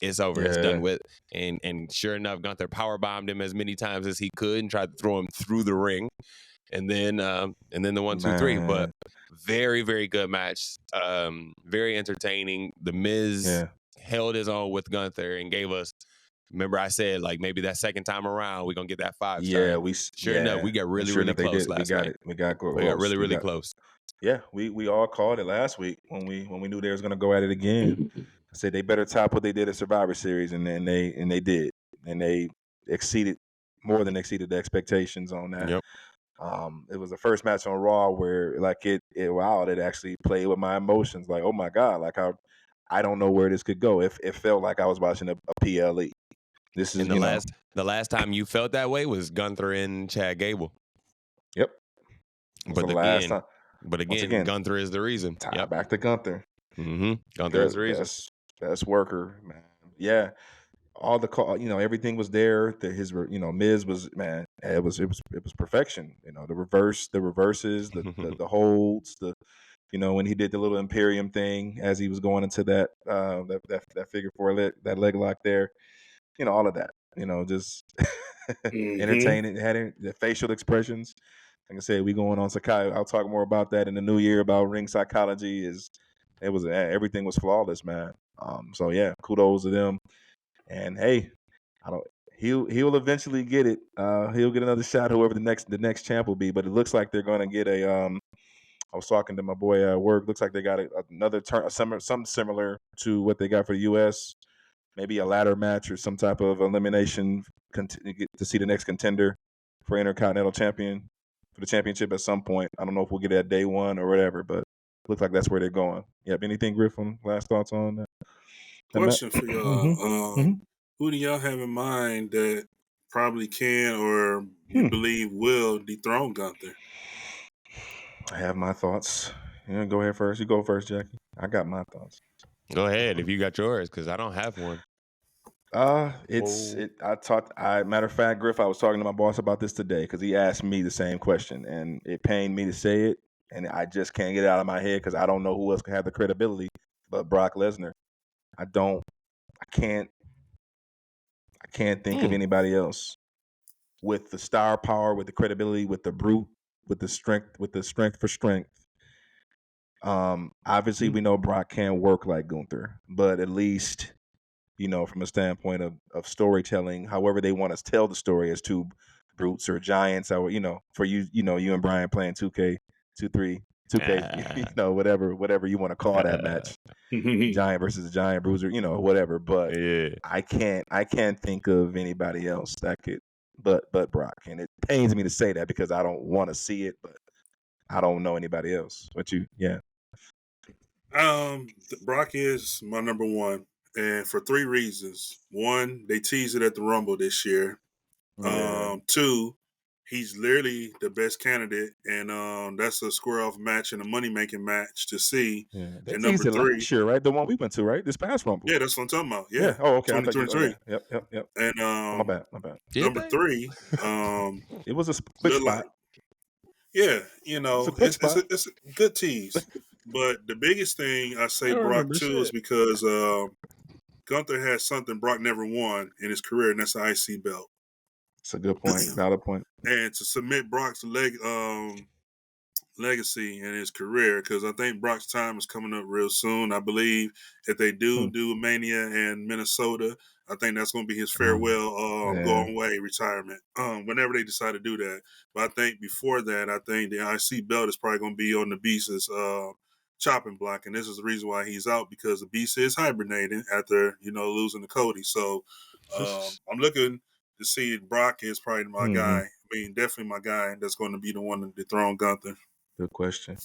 It's over. It's done with. And sure enough, Gunther power bombed him as many times as he could and tried to throw him through the ring. And then the 1, 2, 3. But very, very good match. Very entertaining. The Miz held his own with Gunther and gave us. Remember, I said like maybe that second time around we're gonna get that 5-star. Yeah, enough, we got really, really close last night. We got close. We got really, really close. Yeah, we all called it last week when we knew they was gonna go at it again. I said they better top what they did at Survivor Series, and they did, and they more than exceeded the expectations on that. Yep. It was the first match on Raw where like it actually played with my emotions. Like, oh my God, like I don't know where this could go. It felt like I was watching a PLE. This is and the last time you felt that way was Gunther and Chad Gable. Yep. But again, Gunther is the reason. Back to Gunther. Mm-hmm. Gunther is the reason. Best worker, man. Yeah. All the call, everything was there. Miz was, man. It was perfection. The reverses, the holds, when he did the little Imperium thing as he was going into that figure four that leg lock there. All of that. Just entertaining. Had the facial expressions. Like I said, we going on Sakai. I'll talk more about that in the new year about ring psychology. Everything was flawless, man. So yeah, kudos to them. And hey, he'll eventually get it. He'll get another shot, whoever the next champ will be. But it looks like they're gonna get a. I was talking to my boy at work. Looks like they got another turn, something similar to what they got for the U.S. Maybe a ladder match or some type of elimination to see the next contender for Intercontinental Champion for the championship at some point. I don't know if we'll get it at day one or whatever, but looks like that's where they're going. Yep. Anything, Griff? Last thoughts on that? Question for y'all. Who do y'all have in mind that probably can or you believe will dethrone Gunther? I have my thoughts. Go ahead first. You go first, Jackie. I got my thoughts. Go ahead if you got yours, because I don't have one. Matter of fact, Griff, I was talking to my boss about this today because he asked me the same question, and it pained me to say it, and I just can't get it out of my head because I don't know who else can have the credibility but Brock Lesnar. I can't think of anybody else with the star power, with the credibility, with the brute, with the strength for strength. Obviously we know Brock can't work like Gunther, but at least from a standpoint of storytelling, however they want to tell the story as two brutes or giants, or for you, you and Brian playing 2K, 2K, whatever you want to call that match, giant versus a giant bruiser, whatever. But Yeah. I can't think of anybody else that could, but Brock, and it pains me to say that because I don't want to see it, but I don't know anybody else. But yeah. Brock is my number one, and for 3 reasons. One, they teased it at the Rumble this year. Yeah. 2, he's literally the best candidate, and that's a square off match and a money making match to see. Yeah. They And teased number it 3, last year, right? The one we went to, right? This past Rumble. yeah, that's what I'm talking about. Yeah. Oh, okay. I thought 2023. Yep. And My bad. number 3, It was a quick spot. yeah, It's it's a good tease. But the biggest thing I say I don't Brock remember too shit. is because Gunther has something Brock never won in his career, and that's the IC belt. It's a good point. Valid point. And to submit Brock's legacy in his career, because I think Brock's time is coming up real soon. I believe if they do Mania in Minnesota, I think that's going to be his farewell going away retirement. Whenever they decide to do that, but I think before that, I think the IC belt is probably going to be on the Beast's chopping block, and this is the reason why he's out, because the Beast is hibernating after losing to Cody. So I'm looking to see Brock is probably my guy. I mean, definitely my guy. That's going to be the one to dethrone Gunther. Good question.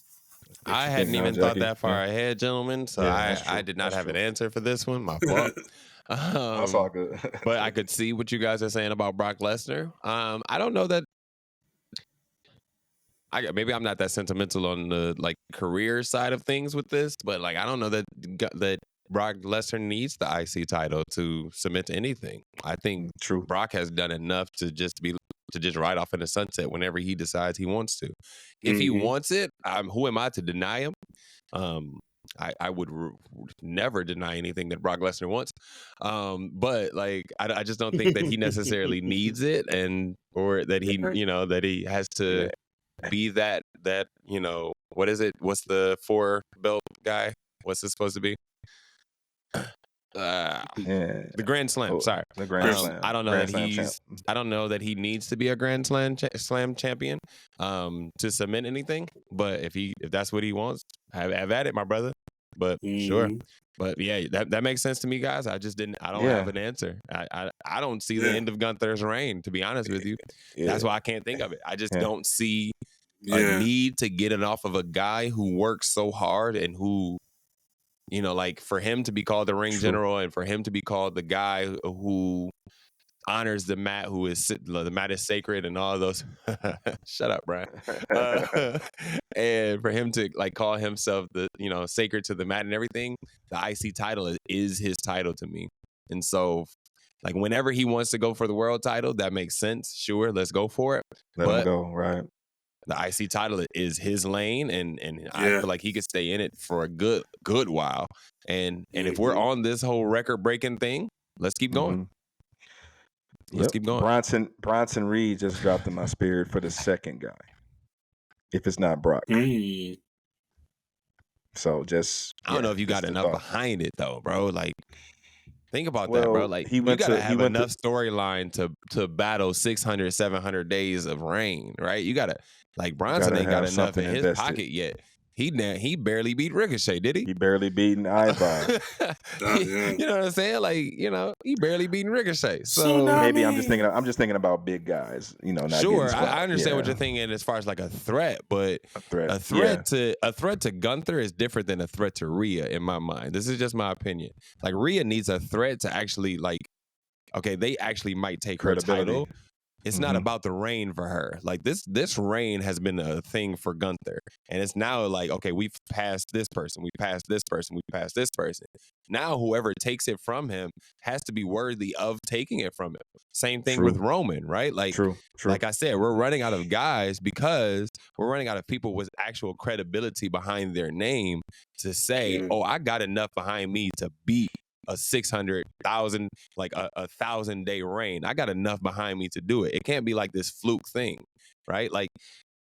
I hadn't even thought that far ahead, gentlemen. So I did not have an answer for this one. My fault. That's all good. But I could see what you guys are saying about Brock Lesnar. I don't know that. Maybe I'm not that sentimental on the career side of things with this, but I don't know that Brock Lesnar needs the IC title to submit to anything. I think Brock has done enough to just ride off in the sunset whenever he decides he wants to. If he wants it, who am I to deny him? I would never deny anything that Brock Lesnar wants. But I just don't think that he necessarily needs it, or that he that he has to be that what is it? What's the 4 belt guy? What's it supposed to be? The Grand Slam. Sorry, the Grand Slam. I don't know I don't know that he needs to be a Grand Slam champion to submit anything. But if that's what he wants, have at it, my brother. But sure. But yeah, that makes sense to me, guys. I don't have an answer. I don't see the end of Gunther's reign, to be honest with you. That's why I can't think of it. I just don't see a need to get it off of a guy who works so hard and who, for him to be called the ring general and for him to be called the guy who honors the mat, the mat is sacred and all those. Shut up, Brian. And for him to call himself the sacred to the mat and everything, the IC title is his title to me. And so, whenever he wants to go for the world title, that makes sense. Sure, let's go for it. Let him go, right? The IC title is his lane, and I feel like he could stay in it for a good while. And if we're on this whole record breaking thing, let's keep going. Let's keep going. Bronson Reed just dropped in my spirit for the second guy. If it's not Brock. So I don't know if you got enough behind it though, bro. Think about that, bro. You gotta have enough storyline to battle 600, 700 days of reign, right? You gotta Bronson ain't got enough in his pocket yet. He barely beat Ricochet, did he? He barely beaten Ivar. You know what I'm saying? He barely beaten Ricochet. So maybe I'm just thinking about big guys. Not sure. I understand what you're thinking as far as a threat, but a threat to Gunther is different than a threat to Rhea in my mind. This is just my opinion. Rhea needs a threat to actually okay, they actually might take her title. It's not about the reign for her. This reign has been a thing for Gunther. And it's now okay, we've passed this person. We passed this person. We passed this person. Now whoever takes it from him has to be worthy of taking it from him. Same thing with Roman, right? True. Like I said, we're running out of guys because we're running out of people with actual credibility behind their name to say, oh, I got enough behind me to beat a 600,000, a 1,000-day reign. I got enough behind me to do it. It can't be this fluke thing, right?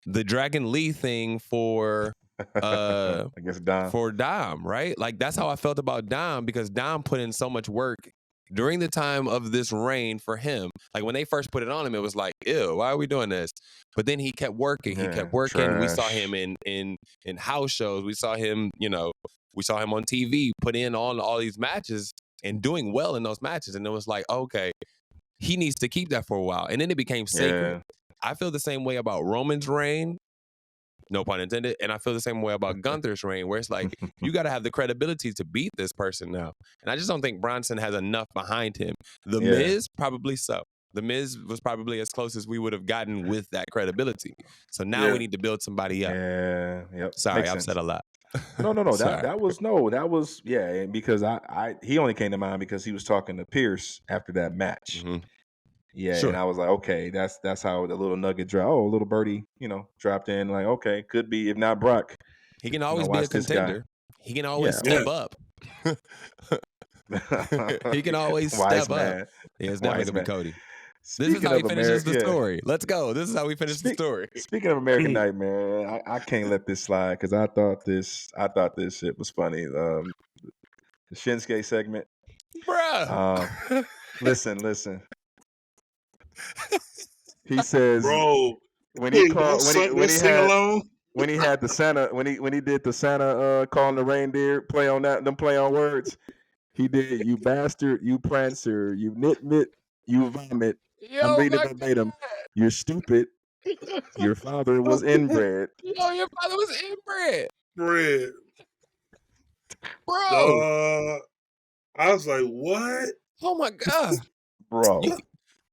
The Dragon Lee thing for I guess Dom. For Dom, right? That's how I felt about Dom, because Dom put in so much work during the time of this reign for him, like when they first put it on him, it was like, ew, why are we doing this? But then he kept working. He kept working. We saw him in house shows. We saw him, we saw him on TV, put in on all these matches and doing well in those matches. And it was like, okay, he needs to keep that for a while. And then it became sacred. Yeah. I feel the same way about Roman's reign, no pun intended. And I feel the same way about Gunther's reign, where it's like, you got to have the credibility to beat this person now. And I just don't think Bronson has enough behind him. The Miz, probably so. The Miz was probably as close as we would have gotten with that credibility. So now we need to build somebody up. Yeah. Yep. Sorry, I've said a lot. No. that was because he only came to mind because he was talking to Pierce after that match. Mm-hmm. Yeah, sure. And I was like, okay, that's how the little nugget dropped. Oh, little birdie, dropped in. Like, okay, could be, if not Brock. He can always be a contender. He can always step up. He can always step up. Yeah, it's definitely gonna be Cody. This is how he finishes the story. Let's go. This is how we finish the story. Speaking of American Nightmare, I can't let this slide because I thought this shit was funny. The Shinsuke segment, bruh. Listen. He says, "Bro, when he called, when he had the Santa, when he did the Santa calling the reindeer, play on words, he did, you bastard, you prancer, you nitmit, you vomit." I'm reading verbatim. You're stupid. Your father was inbred. Yo, your father was inbred. Bro. I was like, what? Oh my God. Bro.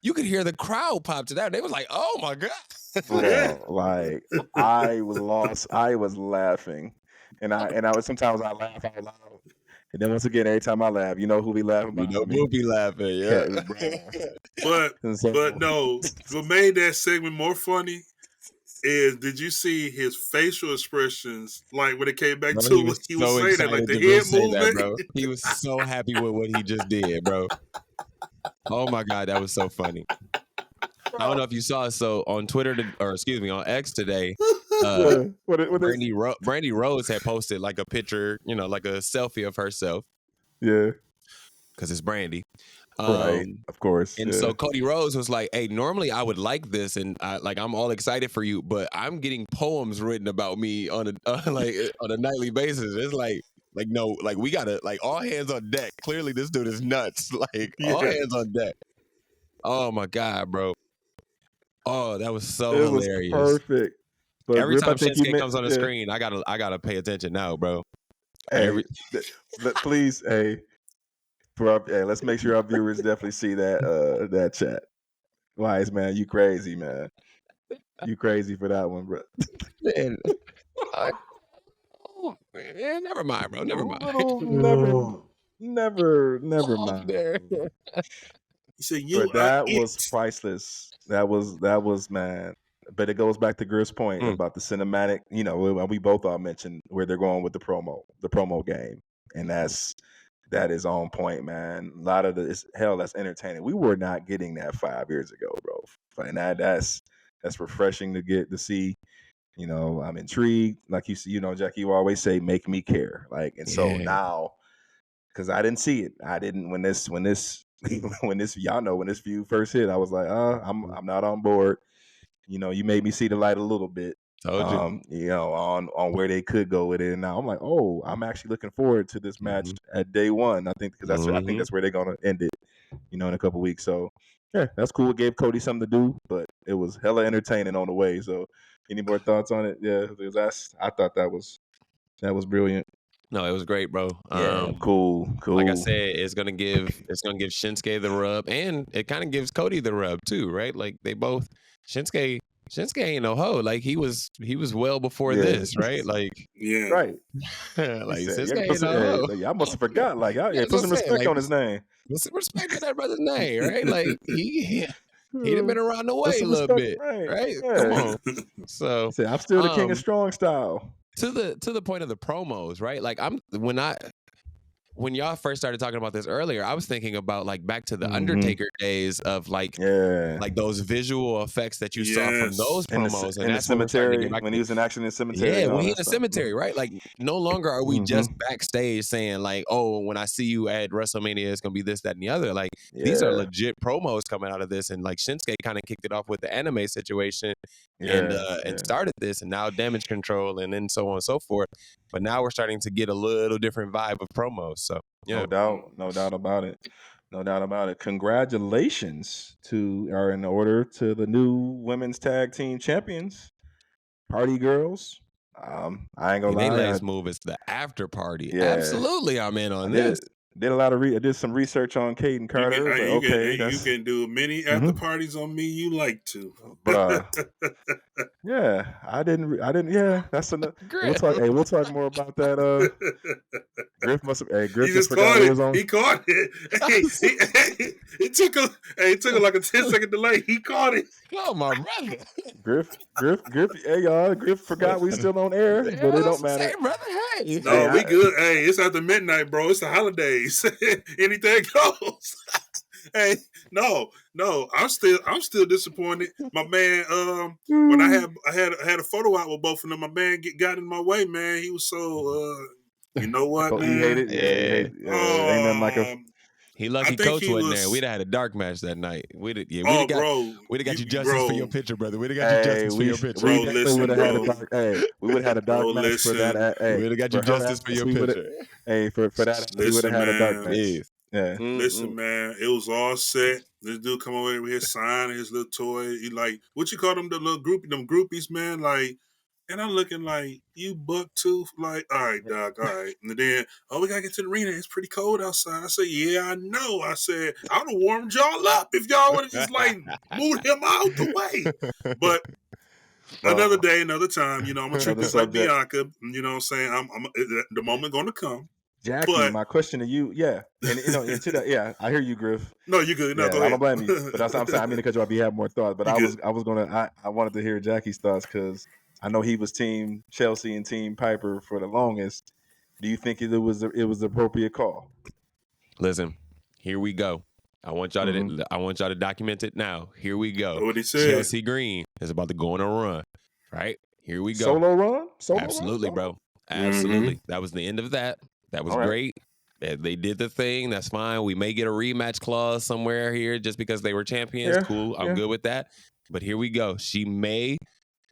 You could hear the crowd pop to that. They was like, oh my God. Bro, like, I was lost. I was laughing. And I was, sometimes I laugh out loud. And then once again, every time I laugh, you know who be laughing? We'll be laughing, yeah. But no, what made that segment more funny is, did you see his facial expressions? Like when it came back to what he was saying, that, like the head movement. Bro. He was so happy with what he just did, bro. Oh my God, that was so funny. I don't know if you saw it. So on Twitter, on X today, Brandy Rose had posted like a picture, like a selfie of herself. Yeah. Because it's Brandy. Right, of course. And so Cody Rhodes was like, hey, normally I would like this and I'm all excited for you, but I'm getting poems written about me on a nightly basis. It's like no, like we gotta, like, all hands on deck. Clearly this dude is nuts. Like all hands on deck. Oh my God, bro. Oh, that was so hilarious. Was perfect. But every time Shinsuke comes on the screen, I gotta pay attention now, bro. Hey, please, let's make sure our viewers definitely see that chat. Wise man, you crazy, man. You crazy for that one, bro. Man, never mind, bro. Never mind. Never mind. You said but that was priceless. That was man. But it goes back to Griff's point about the cinematic. We both all mentioned where they're going with the promo game, and that is on point, man. A lot of that's entertaining. We were not getting that 5 years ago, bro. And that's refreshing to see. I'm intrigued. Like you see, Jackie, you always say, make me care. Like, and so now, because I didn't see it. I didn't when this when this feud first hit, I was like, I'm not on board. You made me see the light a little bit. On where they could go with it. And now I'm like, I'm actually looking forward to this match at day one. I think because I think that's where they're gonna end it, in a couple weeks. So yeah, that's cool. It gave Cody something to do, but it was hella entertaining on the way. So any more thoughts on it? Yeah, because I thought that was brilliant. No, it was great, bro. Yeah, cool. Like I said, it's gonna give Shinsuke the rub, and it kind of gives Cody the rub too, right? Like they both Shinsuke ain't no hoe. Like he was well before this, right? Like right. Like Shinsuke ain't no hoe. I must have forgot. Like put some respect on his name. Put some respect on that brother's name, right? Like he'd have been around the way a little bit, right? Yeah. Come on. So I'm still the king of strong style. To the point of the promos, right? Like when y'all first started talking about this earlier, I was thinking about like back to the Mhm. Undertaker days of like those visual effects that you saw from those in promos, the and that's when we're starting to cemetery get back when to. he was in action in the cemetery. Yeah, and all when he in that the stuff. cemetery, right? Like, no longer are we Mhm. just backstage saying like, "Oh, when I see you at WrestleMania, it's gonna be this, that, and the other." Like, these are legit promos coming out of this, and like Shinsuke kind of kicked it off with the anime situation, and started this, and now Damage Control, and then so on and so forth. But now we're starting to get a little different vibe of promos. So yeah, no doubt about it. No doubt about it. Congratulations are in order to the new women's tag team champions, Party Girls. I ain't gonna their lie. latest move is the after party. Yeah. Absolutely, I'm in on this. Did a lot of I did some research on Caden Carter. You can do many after parties on me you like to, bruh. Yeah, I didn't. Yeah, that's enough. We'll talk more about that. Griff must have. Hey, Griff he just forgot caught he it. was on. He caught it. It took a like a 10-second delay. He caught it. Oh, my brother. Griff. Hey, y'all. Griff forgot we still on air, but it don't matter. Say, brother, hey. No, we good. Hey, it's after midnight, bro. It's the holidays. Anything goes. Hey, no, I'm still disappointed. My man, when I had a photo out with both of them, my man got in my way, man. He was so you know what, man? He hated. Ain't nothing like a. He lucky Coach wasn't there. We'd have had a dark match that night. We'd have got you justice for your picture, brother. We'd have got you justice for your picture. We would have had a dark. We would have had a dark match for that. We'd have got you justice for your picture. For that, we would have had a dark match. Yeah. Listen, man, it was all set. This dude come over with his sign and his little toy. He like, what you call them, the little them groupies, man? Like, and I'm looking like, you buck tooth. Like, all right, Doc, all right. And then, we got to get to the arena. It's pretty cold outside. I said, yeah, I know. I said, I would have warmed y'all up if y'all would have just, like, moved him out the way. But another day, another time, I'm going to treat this like Bianca. You know what I'm saying? I'm the moment going to come. Jackie, my question to you, and into that, I hear you, Griff. No, you good. No, go ahead. I don't blame you, but I'm saying I mean to cut you off. You have more thoughts, but I wanted to hear Jackie's thoughts because I know he was team Chelsea and team Piper for the longest. Do you think it was the appropriate call? Listen, here we go. I want y'all to document it now. Here we go. What he said. Chelsea Green is about to go on a run. Right? Here we go. Solo run? Absolutely, bro. Absolutely. That was the end of that. That was great. They did the thing. That's fine. We may get a rematch clause somewhere here just because they were champions. Cool. I'm good with that. But here we go. She may,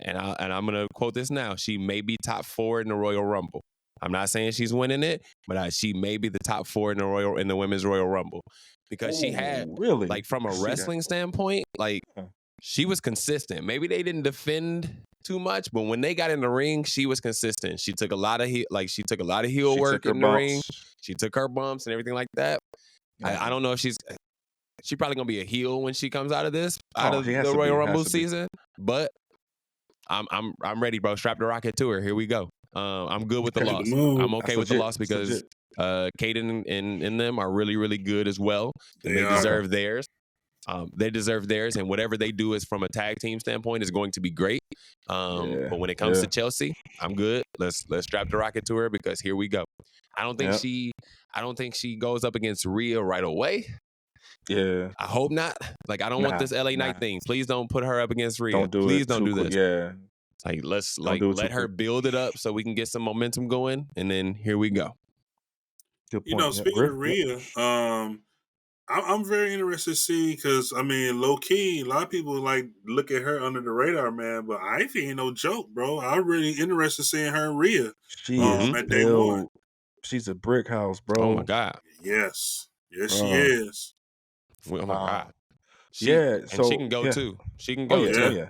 and I'm going to quote this now, she may be top 4 in the Royal Rumble. I'm not saying she's winning it, but she may be the top 4 in the Women's Royal Rumble. Because she had, like, from a wrestling standpoint, like, she was consistent. Maybe they didn't defend too much, but when they got in the ring, she was consistent. She took a lot of heel work in the ring. She took her bumps and everything like that. I don't know if she's probably gonna be a heel when she comes out of this, the Royal Rumble season. But I'm ready, bro. Strap the rocket to her. Here we go. I'm good with the loss. I'm okay with the loss because Kaden and them are really, really good as well. They deserve theirs. They deserve theirs, and whatever they do is from a tag team standpoint is going to be great. But when it comes to Chelsea, I'm good. Let's strap the rocket to her because here we go. I don't think she goes up against Rhea right away. Yeah. I hope not. Like, I don't want this LA Knight thing. Please don't put her up against Rhea. Please don't do this. Yeah. Like, let's let her build it up so we can get some momentum going, and then here we go. Good point. Speaking of Rhea, I'm very interested to see because low key, a lot of people like look at her under the radar, man. But I ain't no joke, bro. I'm really interested in seeing her and Rhea. She is at day one. She's a brick house, bro. Oh my god. Yes, she is. Oh my god. So she can go too. She can go too. Yeah.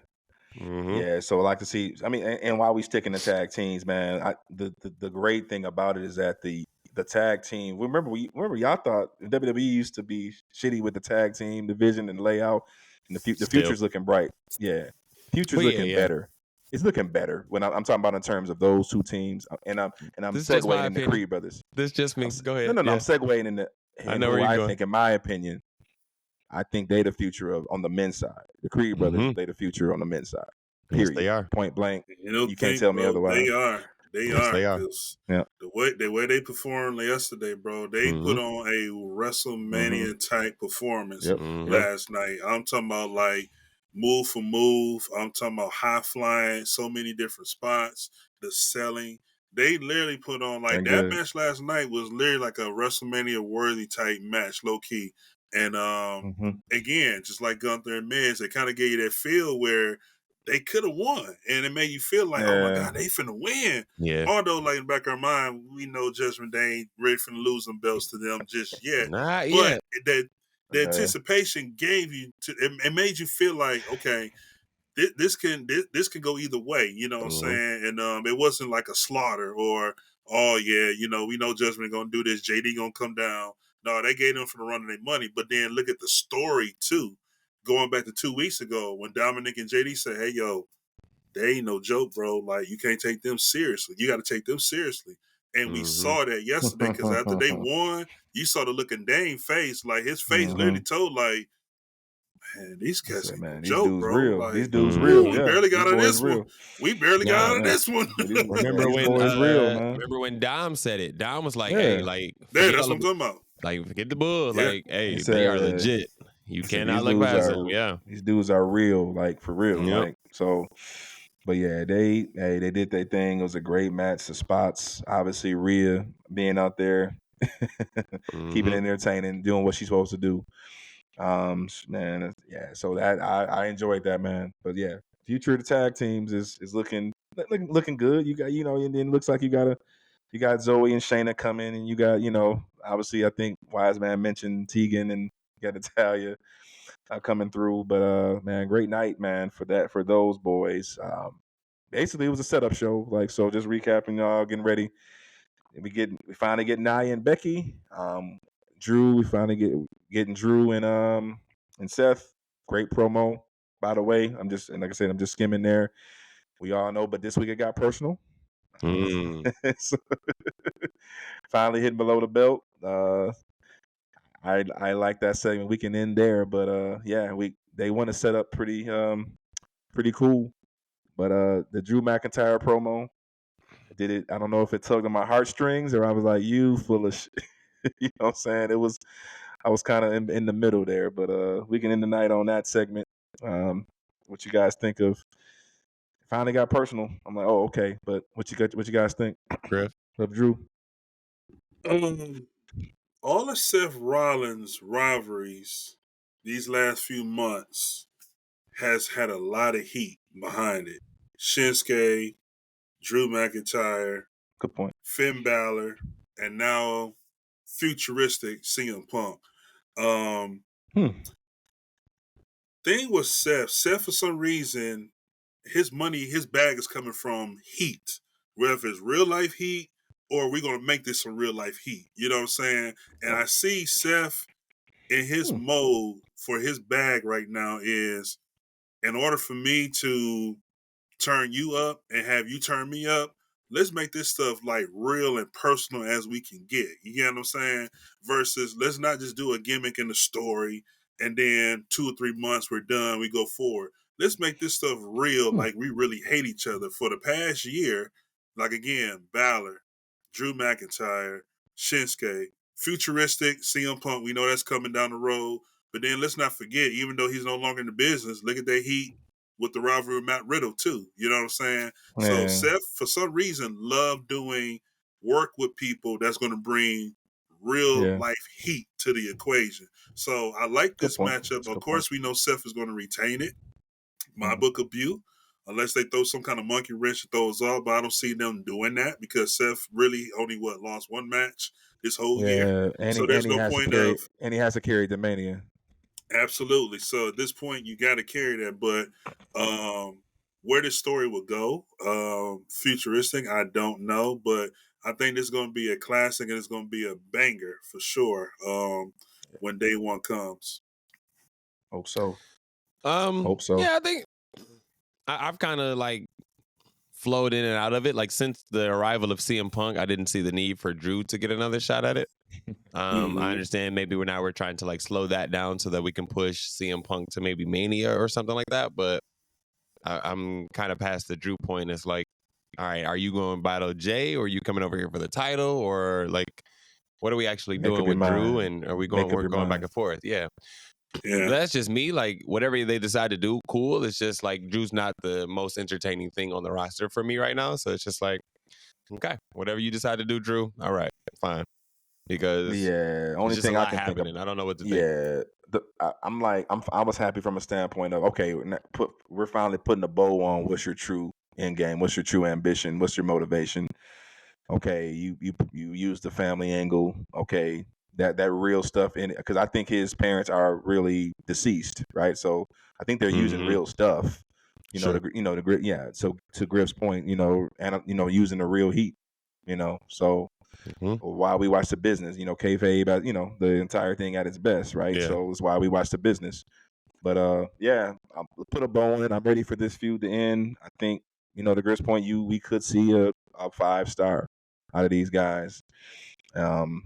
Mm-hmm. Yeah, so I like to see. And while we stick in the tag teams, man, the great thing about it is that the tag team. Remember y'all thought WWE used to be shitty with the tag team division and layout, and the future's looking bright. Yeah, future's looking better. It's looking better when I'm talking about in terms of those two teams, and I'm segueing in the Creed brothers. This just means go ahead. No, I'm segueing in the. I know where you're going. I think, in my opinion, they the future on the men's side. The Creed brothers, they the future on the men's side. Period. Yes, they are. Point blank. You can't tell me otherwise. They are. They Yes, are, they are. because Yeah. the way they performed yesterday, bro, they put on a WrestleMania type performance Yep. Yep. last night. I'm talking about like move for move. I'm talking about high flying, so many different spots, the selling. They literally put on like They're that good. match last night was literally like a WrestleMania worthy type match, low key. And again, just like Gunther and Miz, they kind of gave you that feel where they could have won, and it made you feel like, oh my Yeah. God, they finna win. Yeah. Although, like in the back of our mind, we know Judgment Day ain't ready for lose them belts to them just yet. Not But yet. the anticipation gave you it made you feel like, okay, this can go either way. You know what I'm saying? And it wasn't like a slaughter or, oh yeah, we know Judgment gonna do this. JD gonna come down. No, they gave them for the run of their money. But then look at the story too. Going back to 2 weeks ago when Dominic and JD said, "Hey, yo, they ain't no joke, bro. Like, you can't take them seriously. You got to take them seriously." And we saw that yesterday, because after they won, you saw the look in Dane's face. Like, his face literally told, like, man, these I cats said, ain't no man, these joke, dudes bro. real. Like, These dudes ooh, real. we Yeah. barely got These out of boys this real. one. We barely got out of this one. Remember these when boys real, man. remember when Dom said it? Dom was like, Yeah. "Hey, like, Yeah, forget that's all what I'm the, talking about. like, forget the bull. Yeah. Like, hey, He they are said, legit. You He said, cannot these look dudes past are them." Yeah. these dudes are real, like for real. Yep. Like, so but yeah, they did their thing. It was a great match. The spots, obviously Rhea being out there, keeping it entertaining, doing what she's supposed to do. Man, yeah. So that I enjoyed that, man. But yeah, future of the tag teams is looking good. You got, and then it looks like you got Zoe and Shayna coming, and you got, obviously I think Wise Man mentioned Tegan, and you got Natalia coming through. But man, great night, man, for those boys. Basically it was a setup show. Like, so just recapping, y'all getting ready. We finally get Nia and Becky. Drew, we finally getting Drew and Seth. Great promo, by the way. And like I said, I'm just skimming there. We all know, but this week it got personal. So, finally hitting below the belt. I like that segment. We can end there, but yeah, they want to set up pretty cool. But the Drew McIntyre promo did it. I don't know if it tugged on my heartstrings or I was like, you full of shit. You know what I'm saying? I was kind of in the middle there, but we can end the night on that segment. What you guys think of? Finally got personal. I'm like, oh, okay. But what you guys think? Griff. Of Drew? All of Seth Rollins' rivalries these last few months has had a lot of heat behind it. Shinsuke, Drew McIntyre, Good point. Finn Balor, and now futuristic CM Punk. Thing with Seth for some reason, his bag is coming from heat, whether it's real life heat or we're gonna make this some real life heat. You know what I'm saying? And I see Seth in his mode for his bag right now is, in order for me to turn you up and have you turn me up, let's make this stuff like real and personal as we can get. You get what I'm saying? Versus, let's not just do a gimmick in the story and then 2 or 3 months we're done, we go forward. Let's make this stuff real, like we really hate each other. For the past year, like again, Balor, Drew McIntyre, Shinsuke, futuristic CM Punk, we know that's coming down the road. But then let's not forget, even though he's no longer in the business, look at that heat with the rivalry with Matt Riddle too. You know what I'm saying? Yeah. So Seth, for some reason, loved doing work with people that's going to bring real life heat to the equation. So I like this matchup. Of course, we know Seth is going to retain it. My book of View, unless they throw some kind of monkey wrench and throw us off, but I don't see them doing that because Seth really only lost one match this whole year. And so there's no point of, and he has to carry the Mania. Absolutely. So at this point, you got to carry that. But where this story will go, futuristic, I don't know. But I think this is going to be a classic and it's going to be a banger for sure when day one comes. Hope so. Yeah, I think I've kind of like flowed in and out of it. Like, since the arrival of CM Punk, I didn't see the need for Drew to get another shot at it. I understand maybe we're trying to like slow that down so that we can push CM Punk to maybe Mania or something like that. But I'm kind of past the Drew point. It's like, all right, are you going to battle Jay, or are you coming over here for the title, or like, what are we actually Make doing up your with Drew, mind. and are we Make up we're your going back mind. and forth? Yeah. Yeah. That's just me. Like, whatever they decide to do, cool. It's just like Drew's not the most entertaining thing on the roster for me right now. So it's just like, okay, whatever you decide to do, Drew, all right, fine. Because Yeah, there's only just a thing I lot can think of. happening. I don't know what to think. Yeah, I was happy from a standpoint of, okay, we're finally putting a bow on what's your true end game, what's your true ambition, what's your motivation. Okay, you use the family angle. Okay, that real stuff in it, because I think his parents are really deceased, right? So I think they're using real stuff. Sure. The Griff. Yeah. So to Griff's point, and using the real heat. So. Why we watch the business, kayfabe, the entire thing at its best, right? Yeah. So it's why we watch the business. But yeah, I'll put a bow on it. I'm ready for this feud to end. I think, to Griff's point, we could see a 5-star out of these guys, on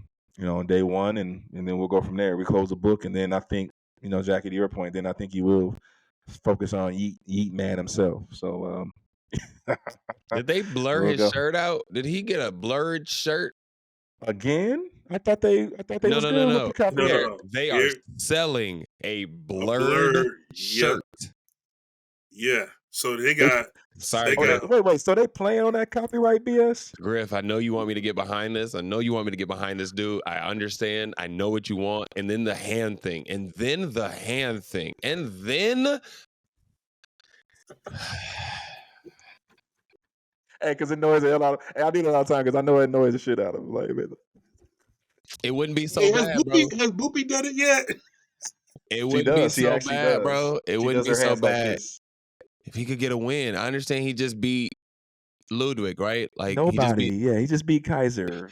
day one, and then we'll go from there. We close the book, and then I think, Jackie, to your point, then I think you will focus on Yeet Man himself. So did they blur his shirt out? Did he get a blurred shirt? Again? I thought they was good with the copy. No. They are selling a blurred shirt. Yeah. So they got. Sorry, wait. So they playing on that copyright BS? Griff, I know you want me to get behind this. Dude. I understand. I know what you want. And then the hand thing. And then Hey, because it annoys the hell out of. Hey, I do it all the time because I know it annoys the shit out of him. Like, it wouldn't be so bad, bro. Has Boopy done it yet? It wouldn't be so bad, bro. It wouldn't be so bad if he could get a win. I understand he just beat Ludwig, right? Like nobody. He just beat Kaiser.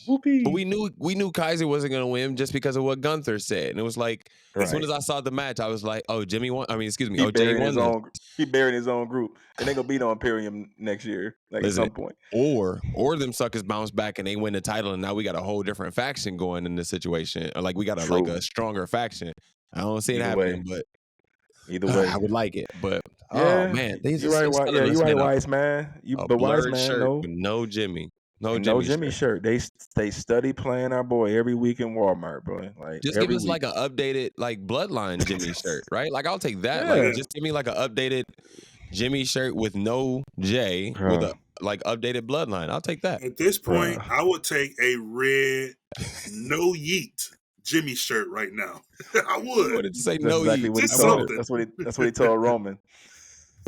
Whoopee. But we knew Kaiser wasn't gonna win just because of what Gunther said, and it was like as soon as I saw the match, I was like, "Oh, Jimmy won." I mean, excuse me, Jay won. He buried his own group, and they gonna beat on Imperium next year, at some point. Or them suckers bounce back and they win the title, and now we got a whole different faction going in this situation. Or like we got a stronger faction. I don't see it happening, but either way, I would like it. But yeah, oh man, you're right. Yeah, you're right, Wise man. Wise man, shirt with no Jimmy. No Jimmy shirt. They study playing our boy every week in Walmart, bro. Like just give us like an updated like bloodline Jimmy shirt, right? Like I'll take that. Like just give me like an updated Jimmy shirt with no J with a like updated bloodline. I'll take that. At this point, I would take a red no yeet Jimmy shirt right now. I would. What did you say? That's no exactly yeet. What he told. That's what he told Roman.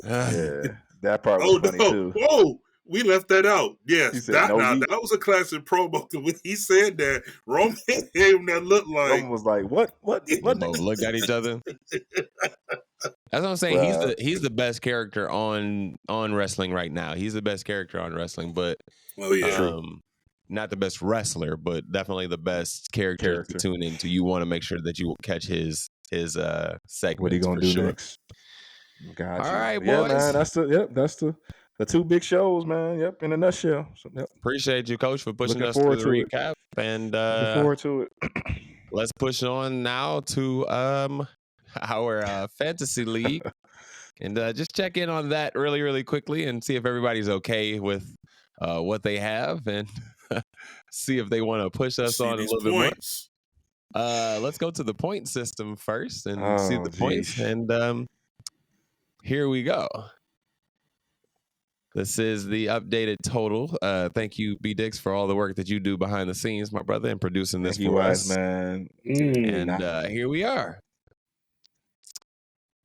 Yeah, that part was funny too. Oh, we left that out. Yes, said, that was a classic promo. When he said that, Roman gave him that look like. Roman was like, "What?" Both looked at each other. That's what I'm saying. He's the best character on wrestling right now. He's the best character on wrestling, but not the best wrestler, but definitely the best character to tune into. You want to make sure that you will catch his segment. What are you gonna do next? Gotcha. All right, boys. Yeah, man. That's the two big shows, man. Yep, in a nutshell. So, appreciate you, Coach, for pushing us through the recap. And looking forward to it. Let's push on now to our fantasy league, and just check in on that really, really quickly, and see if everybody's okay with what they have, and see if they want to push us on a little bit more. Let's go to the point system first and see the points. And here we go. This is the updated total. Thank you, BDixx, for all the work that you do behind the scenes, my brother, and producing this for us. Man. And here we are.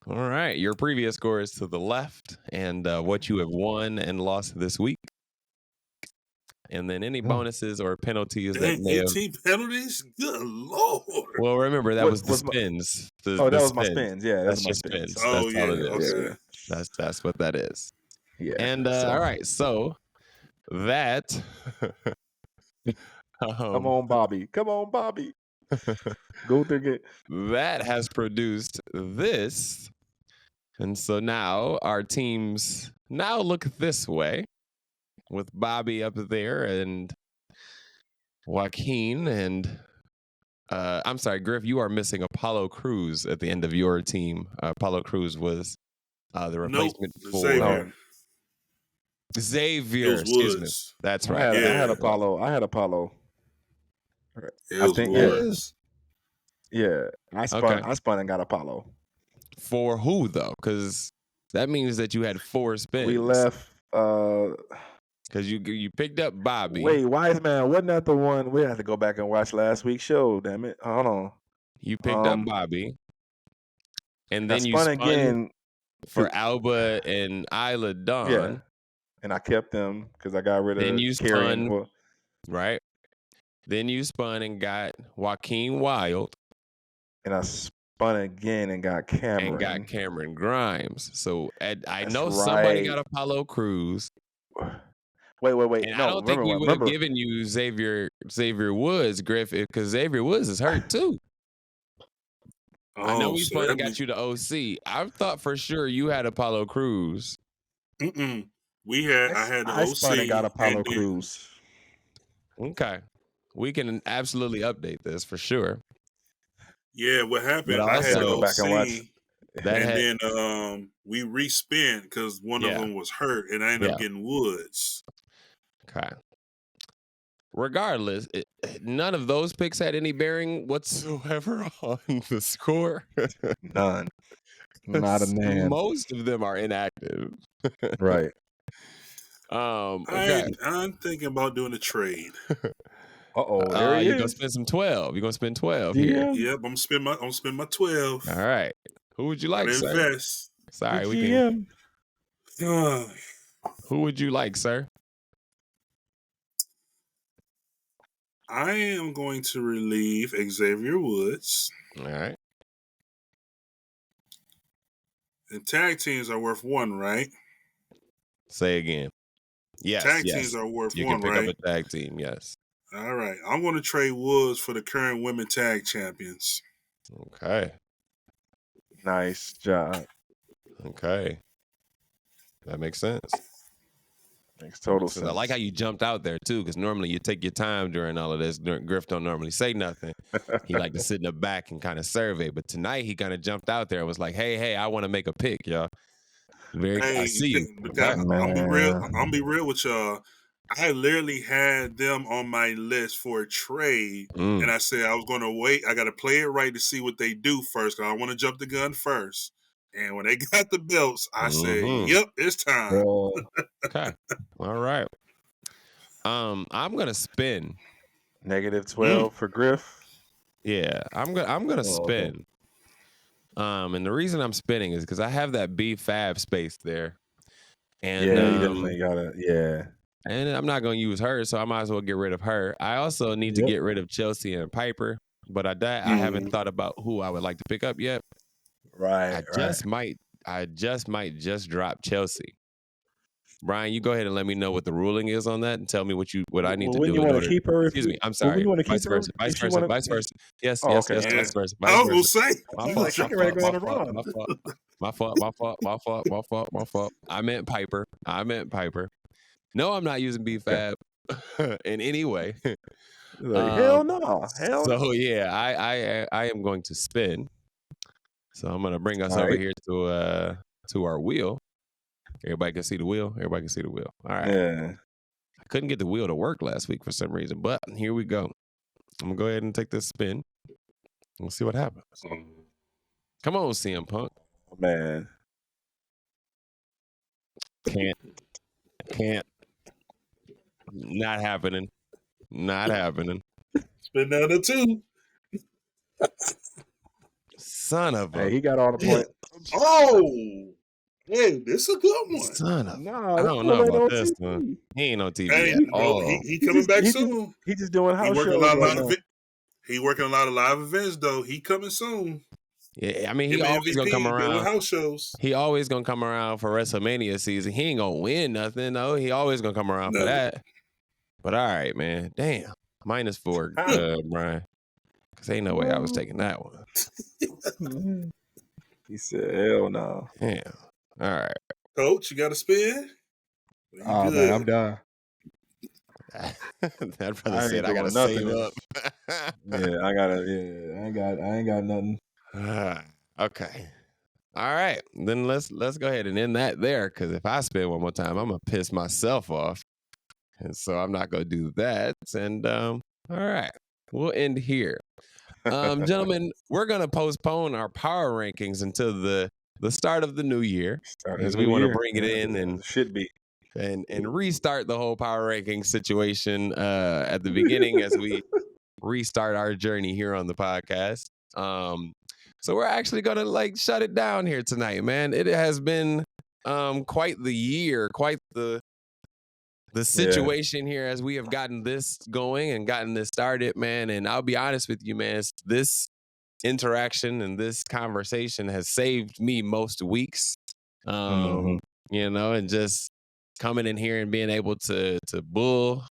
All right. Your previous score is to the left, and what you have won and lost this week. And then any bonuses or penalties that may 18 penalties? Good Lord. Well, remember, that was the spins. That was my spins. Yeah, that's my spins. That's all it is. Okay. That's what that is. Yeah. And all right, so that come on, Bobby. Go through it. That has produced this. And so now our teams now look this way, with Bobby up there and Joaquin and I'm sorry, Griff, you are missing Apollo Cruz at the end of your team. Apollo Cruz was the replacement for It Xavier, was excuse me. Woods. That's I right. had, I had Yeah. Apollo. I had Apollo. It I was think Woods. yeah. I Okay. spun and got Apollo. For who though? Because that means that you had 4 spins. We left. Because you picked up Bobby. Wait, Wise Man, wasn't that the one? We have to go back and watch last week's show. Damn it! Hold on. You picked up Bobby. And I then you spun spun again for Alba and Isla Dawn. Yeah, and I kept them because I got rid of. Then you Carrion. spun, right? Then you spun and got Joaquin Wild. And I spun again and got Cameron. And got Cameron Grimes. So I know right. somebody got Apollo Crews. Wait. And No, I don't think we would have given you Xavier Woods, Griff, because Xavier Woods is hurt too. I know we spun and got you the OC. I thought for sure you had Apollo Crews. I had the OC. I spun and got Apollo Crews. Okay. We can absolutely update this for sure. Yeah, what happened? I had to go back and watch. Then we re-spin because one of them was hurt, and I ended up getting Woods. Okay. Regardless, none of those picks had any bearing whatsoever on the score. None. Not a man. Most of them are inactive. Right. Okay. I'm thinking about doing a trade. There you're gonna spend some 12. You're gonna spend 12 here. Yep, I'm gonna spend my 12. All right. Who would you like, sir? Invest. Sorry, we can. Who would you like, sir? I am going to relieve Xavier Woods. All right. And tag teams are worth 1, right? Say again. Yes. Tag teams are worth 1, right? You can pick up a tag team, yes. All right. I'm going to trade Woods for the current women tag champions. Okay. Nice job. Okay. That makes sense. Makes total sense. I like how you jumped out there too, because normally you take your time during all of this. Griff don't normally say nothing. He like to sit in the back and kind of survey. But tonight he kind of jumped out there and was like, "Hey, I want to make a pick, y'all." I see you. I'll be real with y'all. I literally had them on my list for a trade, and I said I was going to wait. I got to play it right to see what they do first, because I want to jump the gun first. And when they got the belts, I said, "Yep, it's time." Okay, all right. I'm gonna spin -12 for Griff. Yeah, I'm gonna spin. And the reason I'm spinning is because I have that B5 space there, and you definitely gotta And I'm not gonna use her, so I might as well get rid of her. I also need to get rid of Chelsea and Piper, but I haven't thought about who I would like to pick up yet. Right. I just might drop Chelsea. Brian, you go ahead and let me know what the ruling is on that, and tell me what I need to do. You want to keep her? Excuse me. I'm sorry. Vice versa. Vice versa. Yes. Vice versa. I was gonna say. My fault. I meant Piper. No, I'm not using B5 in any way. Hell no. So yeah, I am going to spin. So I'm gonna bring us over here to our wheel. Everybody can see the wheel. All right. Yeah. I couldn't get the wheel to work last week for some reason, but here we go. I'm gonna go ahead and take this spin. We'll see what happens. Come on, CM Punk. Man. Can't. Not happening. Spin down to 2. Son of a. Hey, he got all the points. Oh. Hey, this is a good one. Son of no, I don't know about this one. He ain't on TV at all. He coming back soon. He just doing house shows He working a lot of live events though. He coming soon. Yeah, I mean he always gonna come around. House shows. He always gonna come around for WrestleMania season. He ain't gonna win nothing though. He always gonna come around for that. But all right, man. Damn. -4, Brian. Because ain't no way I was taking that one. He said, hell no. Yeah. All right. Coach, you got to spin? Oh, man, I'm done. That brother said I got to save up. I ain't got nothing. Okay. All right, then let's go ahead and end that there, because if I spin one more time, I'm gonna piss myself off, and so I'm not gonna do that. And all right, we'll end here, gentlemen. We're gonna postpone our power rankings until the start of the new year, Start because the we new want to year. bring it in and Should be. restart the whole power ranking situation at the beginning as we restart our journey here on the podcast. So we're actually gonna shut it down here tonight, man. It has been quite the year, quite the situation here as we have gotten this going and gotten this started, man. And I'll be honest with you, man, this interaction and this conversation has saved me most weeks. You know, and just coming in here and being able to bull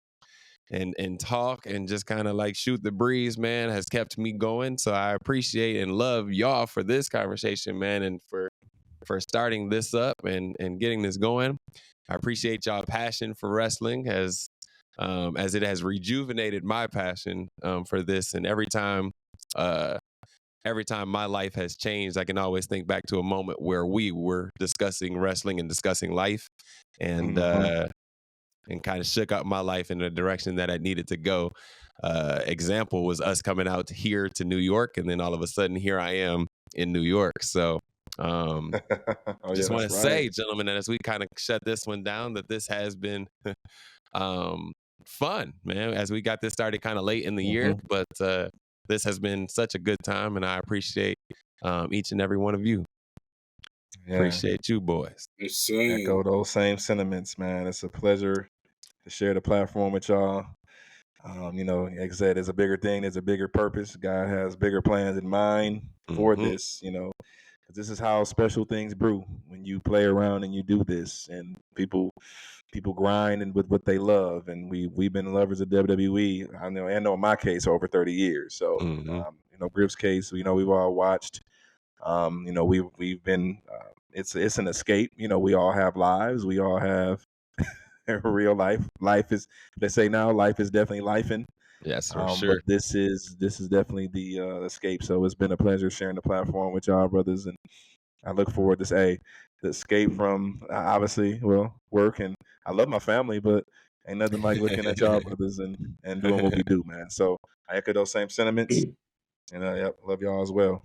and talk and just kind of shoot the breeze, man, has kept me going. So I appreciate and love y'all for this conversation, man, and for starting this up and getting this going. I appreciate y'all passion for wrestling as it has rejuvenated my passion for this. And every time my life has changed, I can always think back to a moment where we were discussing wrestling and discussing life, and kind of shook up my life in the direction that I needed to go. Example was us coming out here to New York, and then all of a sudden here I am in New York. So just want to say, gentlemen, that as we kind of shut this one down, that this has been fun, man, as we got this started kind of late in the year, but this has been such a good time, and I appreciate each and every one of you. Appreciate you, boys. Echo those same sentiments, man. It's a pleasure to share the platform with y'all. You know, like I said, there's a bigger thing, there's a bigger purpose. God has bigger plans in mind for this, you know, because this is how special things brew when you play around and you do this, and people grind and with what they love. And we've been lovers of WWE. I know in my case over 30 years. So you know, Griff's case, you know, we've all watched. You know, we've been. It's an escape. You know, we all have lives. We all have real life. Life is, they say now, life is definitely lifing. Yes, for sure. But this is definitely the escape. So it's been a pleasure sharing the platform with y'all, brothers, and I look forward to the escape from obviously work, and I love my family, but ain't nothing like looking at y'all, brothers, and doing what we do, man. So I echo those same sentiments, and love y'all as well.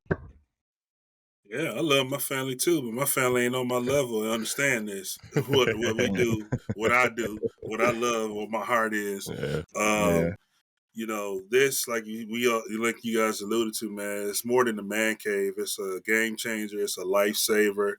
Yeah, I love my family too, but my family ain't on my level and understand this. What we do, what I do, what I love, what my heart is. You know, this like like you guys alluded to, man. It's more than a man cave. It's a game changer. It's a lifesaver.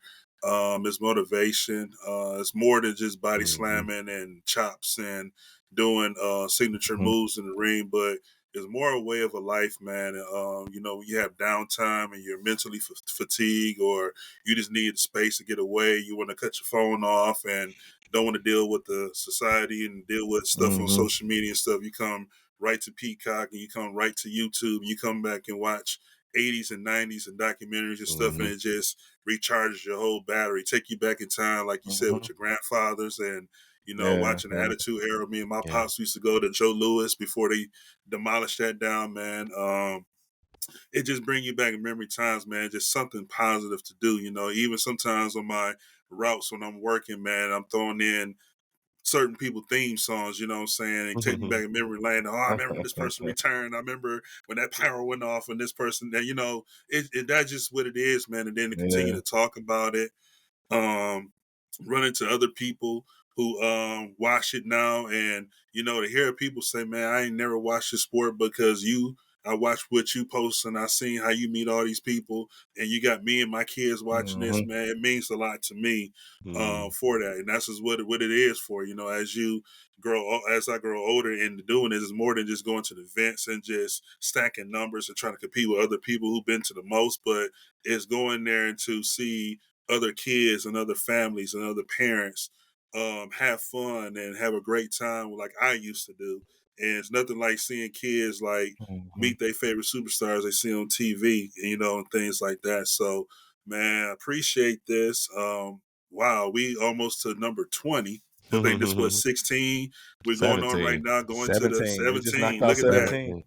It's motivation. It's more than just body slamming and chops and doing signature moves in the ring, but it's more a way of a life, man. You know, when you have downtime and you're mentally fatigued, or you just need space to get away, you want to cut your phone off and don't want to deal with the society and deal with stuff on social media and stuff. You come right to Peacock and you come right to YouTube. You come back and watch 80s and 90s and documentaries and stuff, and it just recharges your whole battery, take you back in time, like you said, with your grandfathers and, you know, watching the Attitude Era. Me and my pops used to go to Joe Louis before they demolished that down, man. It just bring you back in memory times, man. Just something positive to do, you know. Even sometimes on my routes when I'm working, man, I'm throwing in certain people theme songs, you know what I'm saying, and take me back in memory lane. Oh, I remember when this person returned. I remember when that power went off and this person, and you know, that's just what it is, man. And then to continue to talk about it, run into other people who watch it now, and you know, to hear people say, man, I ain't never watched this sport because I watched what you post and I seen how you meet all these people, and you got me and my kids watching this, man. It means a lot to me for that, and that's just what it is for. You know, as I grow older and doing this is more than just going to the events and just stacking numbers and trying to compete with other people who've been to the most, but it's going there and to see other kids and other families and other parents have fun and have a great time like I used to do. And it's nothing like seeing kids like meet their favorite superstars they see on TV, you know, and things like that. So, man, I appreciate this. Wow, we almost to number 20. I think this was 16. We're 17. Going on right now, going 17. To the 17. We just knocked out Look at 17. that.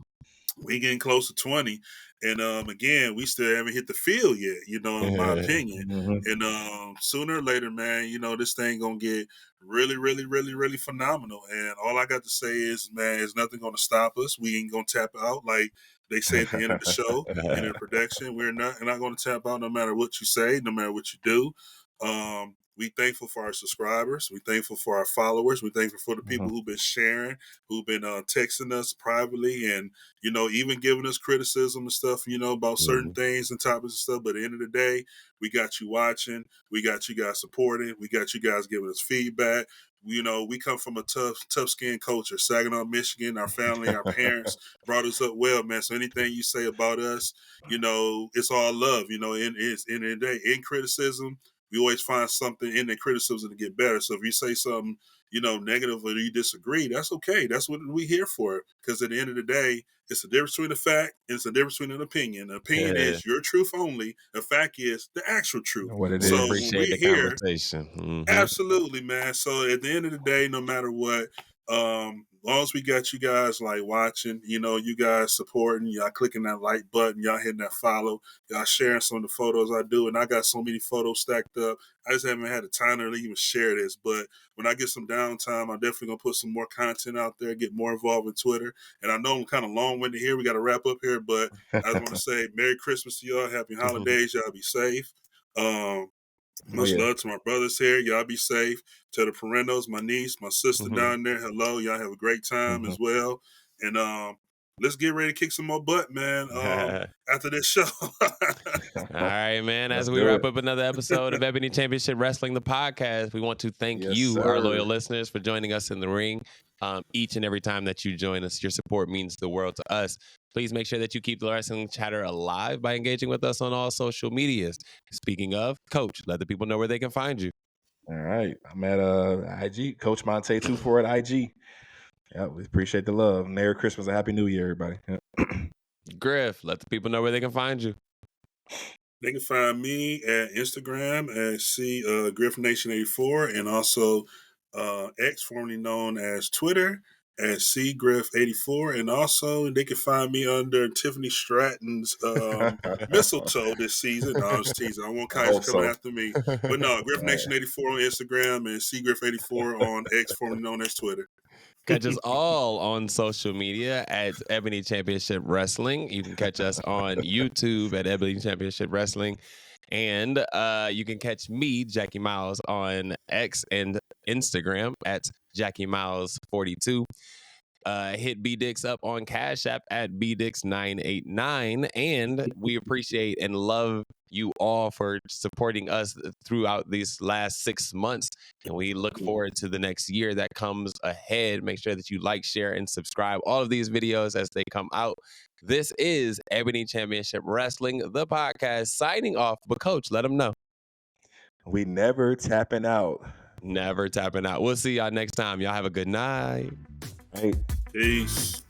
we getting close to 20. And again, we still haven't hit the field yet, in my opinion. Mhm. And sooner or later, man, this thing gonna get really, really, really, really phenomenal. And all I got to say is, man, there's nothing gonna stop us. We ain't gonna tap out like they say at the end of the show in the production. We're not gonna tap out no matter what you say, no matter what you do. We thankful for our subscribers. We thankful for our followers. We thankful for the people who've been sharing, who've been texting us privately, and even giving us criticism and stuff, about certain things and topics and stuff. But at the end of the day, we got you watching. We got you guys supporting. We got you guys giving us feedback. We come from a tough skin culture. Saginaw, Michigan, our family, our parents brought us up well, man. So anything you say about us, it's all love. In the day, in criticism, we always find something in the criticism to get better. So if you say something, negative or you disagree, that's okay. That's what we're here for. Because at the end of the day, it's the difference between a fact and it's the difference between an opinion. An opinion is your truth only. A fact is the actual truth. What it so is. when Appreciate the we're here, conversation. absolutely, man. So at the end of the day, no matter what, as long as we got you guys like watching, you guys supporting, y'all clicking that like button, y'all hitting that follow, y'all sharing some of the photos I do, and I got so many photos stacked up. I just haven't had the time to even share this, but when I get some downtime, I'm definitely gonna put some more content out there, get more involved with Twitter. And I know I'm kind of long-winded here. We got to wrap up here, but I just want to say Merry Christmas to y'all, Happy Holidays, y'all be safe. Much love to my brothers here. Y'all be safe. To the Parentos, my niece, my sister down there. Hello. Y'all have a great time as well. And let's get ready to kick some more butt, man, after this show. All right, man. As Let's we do wrap it. up another episode of Ebony Championship Wrestling, the podcast, we want to thank Yes, you, our sir. loyal listeners, for joining us in the ring. Each and every time that you join us, your support means the world to us. Please make sure that you keep the wrestling chatter alive by engaging with us on all social medias. Speaking of, Coach, let the people know where they can find you. All right. I'm at IG, Coach Montay 24 at IG. Yeah, we appreciate the love. Merry Christmas and Happy New Year, everybody. Yep. Griff, let the people know where they can find you. They can find me at Instagram at GriffNation84 and also X, formerly known as Twitter, at CGriff84. And also they can find me under Tiffany Stratton's mistletoe this season. No, I was teasing. I want Kaiser coming after me. But no, GriffNation84 on Instagram and CGriff84 on X, formerly known as Twitter. Catch us all on social media at Ebony Championship Wrestling. You can catch us on YouTube at Ebony Championship Wrestling. And you can catch me, Jackie Miles, on X and Instagram at Jackie Miles 42. Hit BDixx up on Cash App at BDixx989. And we appreciate and love you all for supporting us throughout these last 6 months. And we look forward to the next year that comes ahead. Make sure that you like, share, and subscribe all of these videos as they come out. This is Ebony Championship Wrestling, the podcast, signing off. But Coach, let them know. We never tapping out. Never tapping out. We'll see y'all next time. Y'all have a good night. Right. Peace.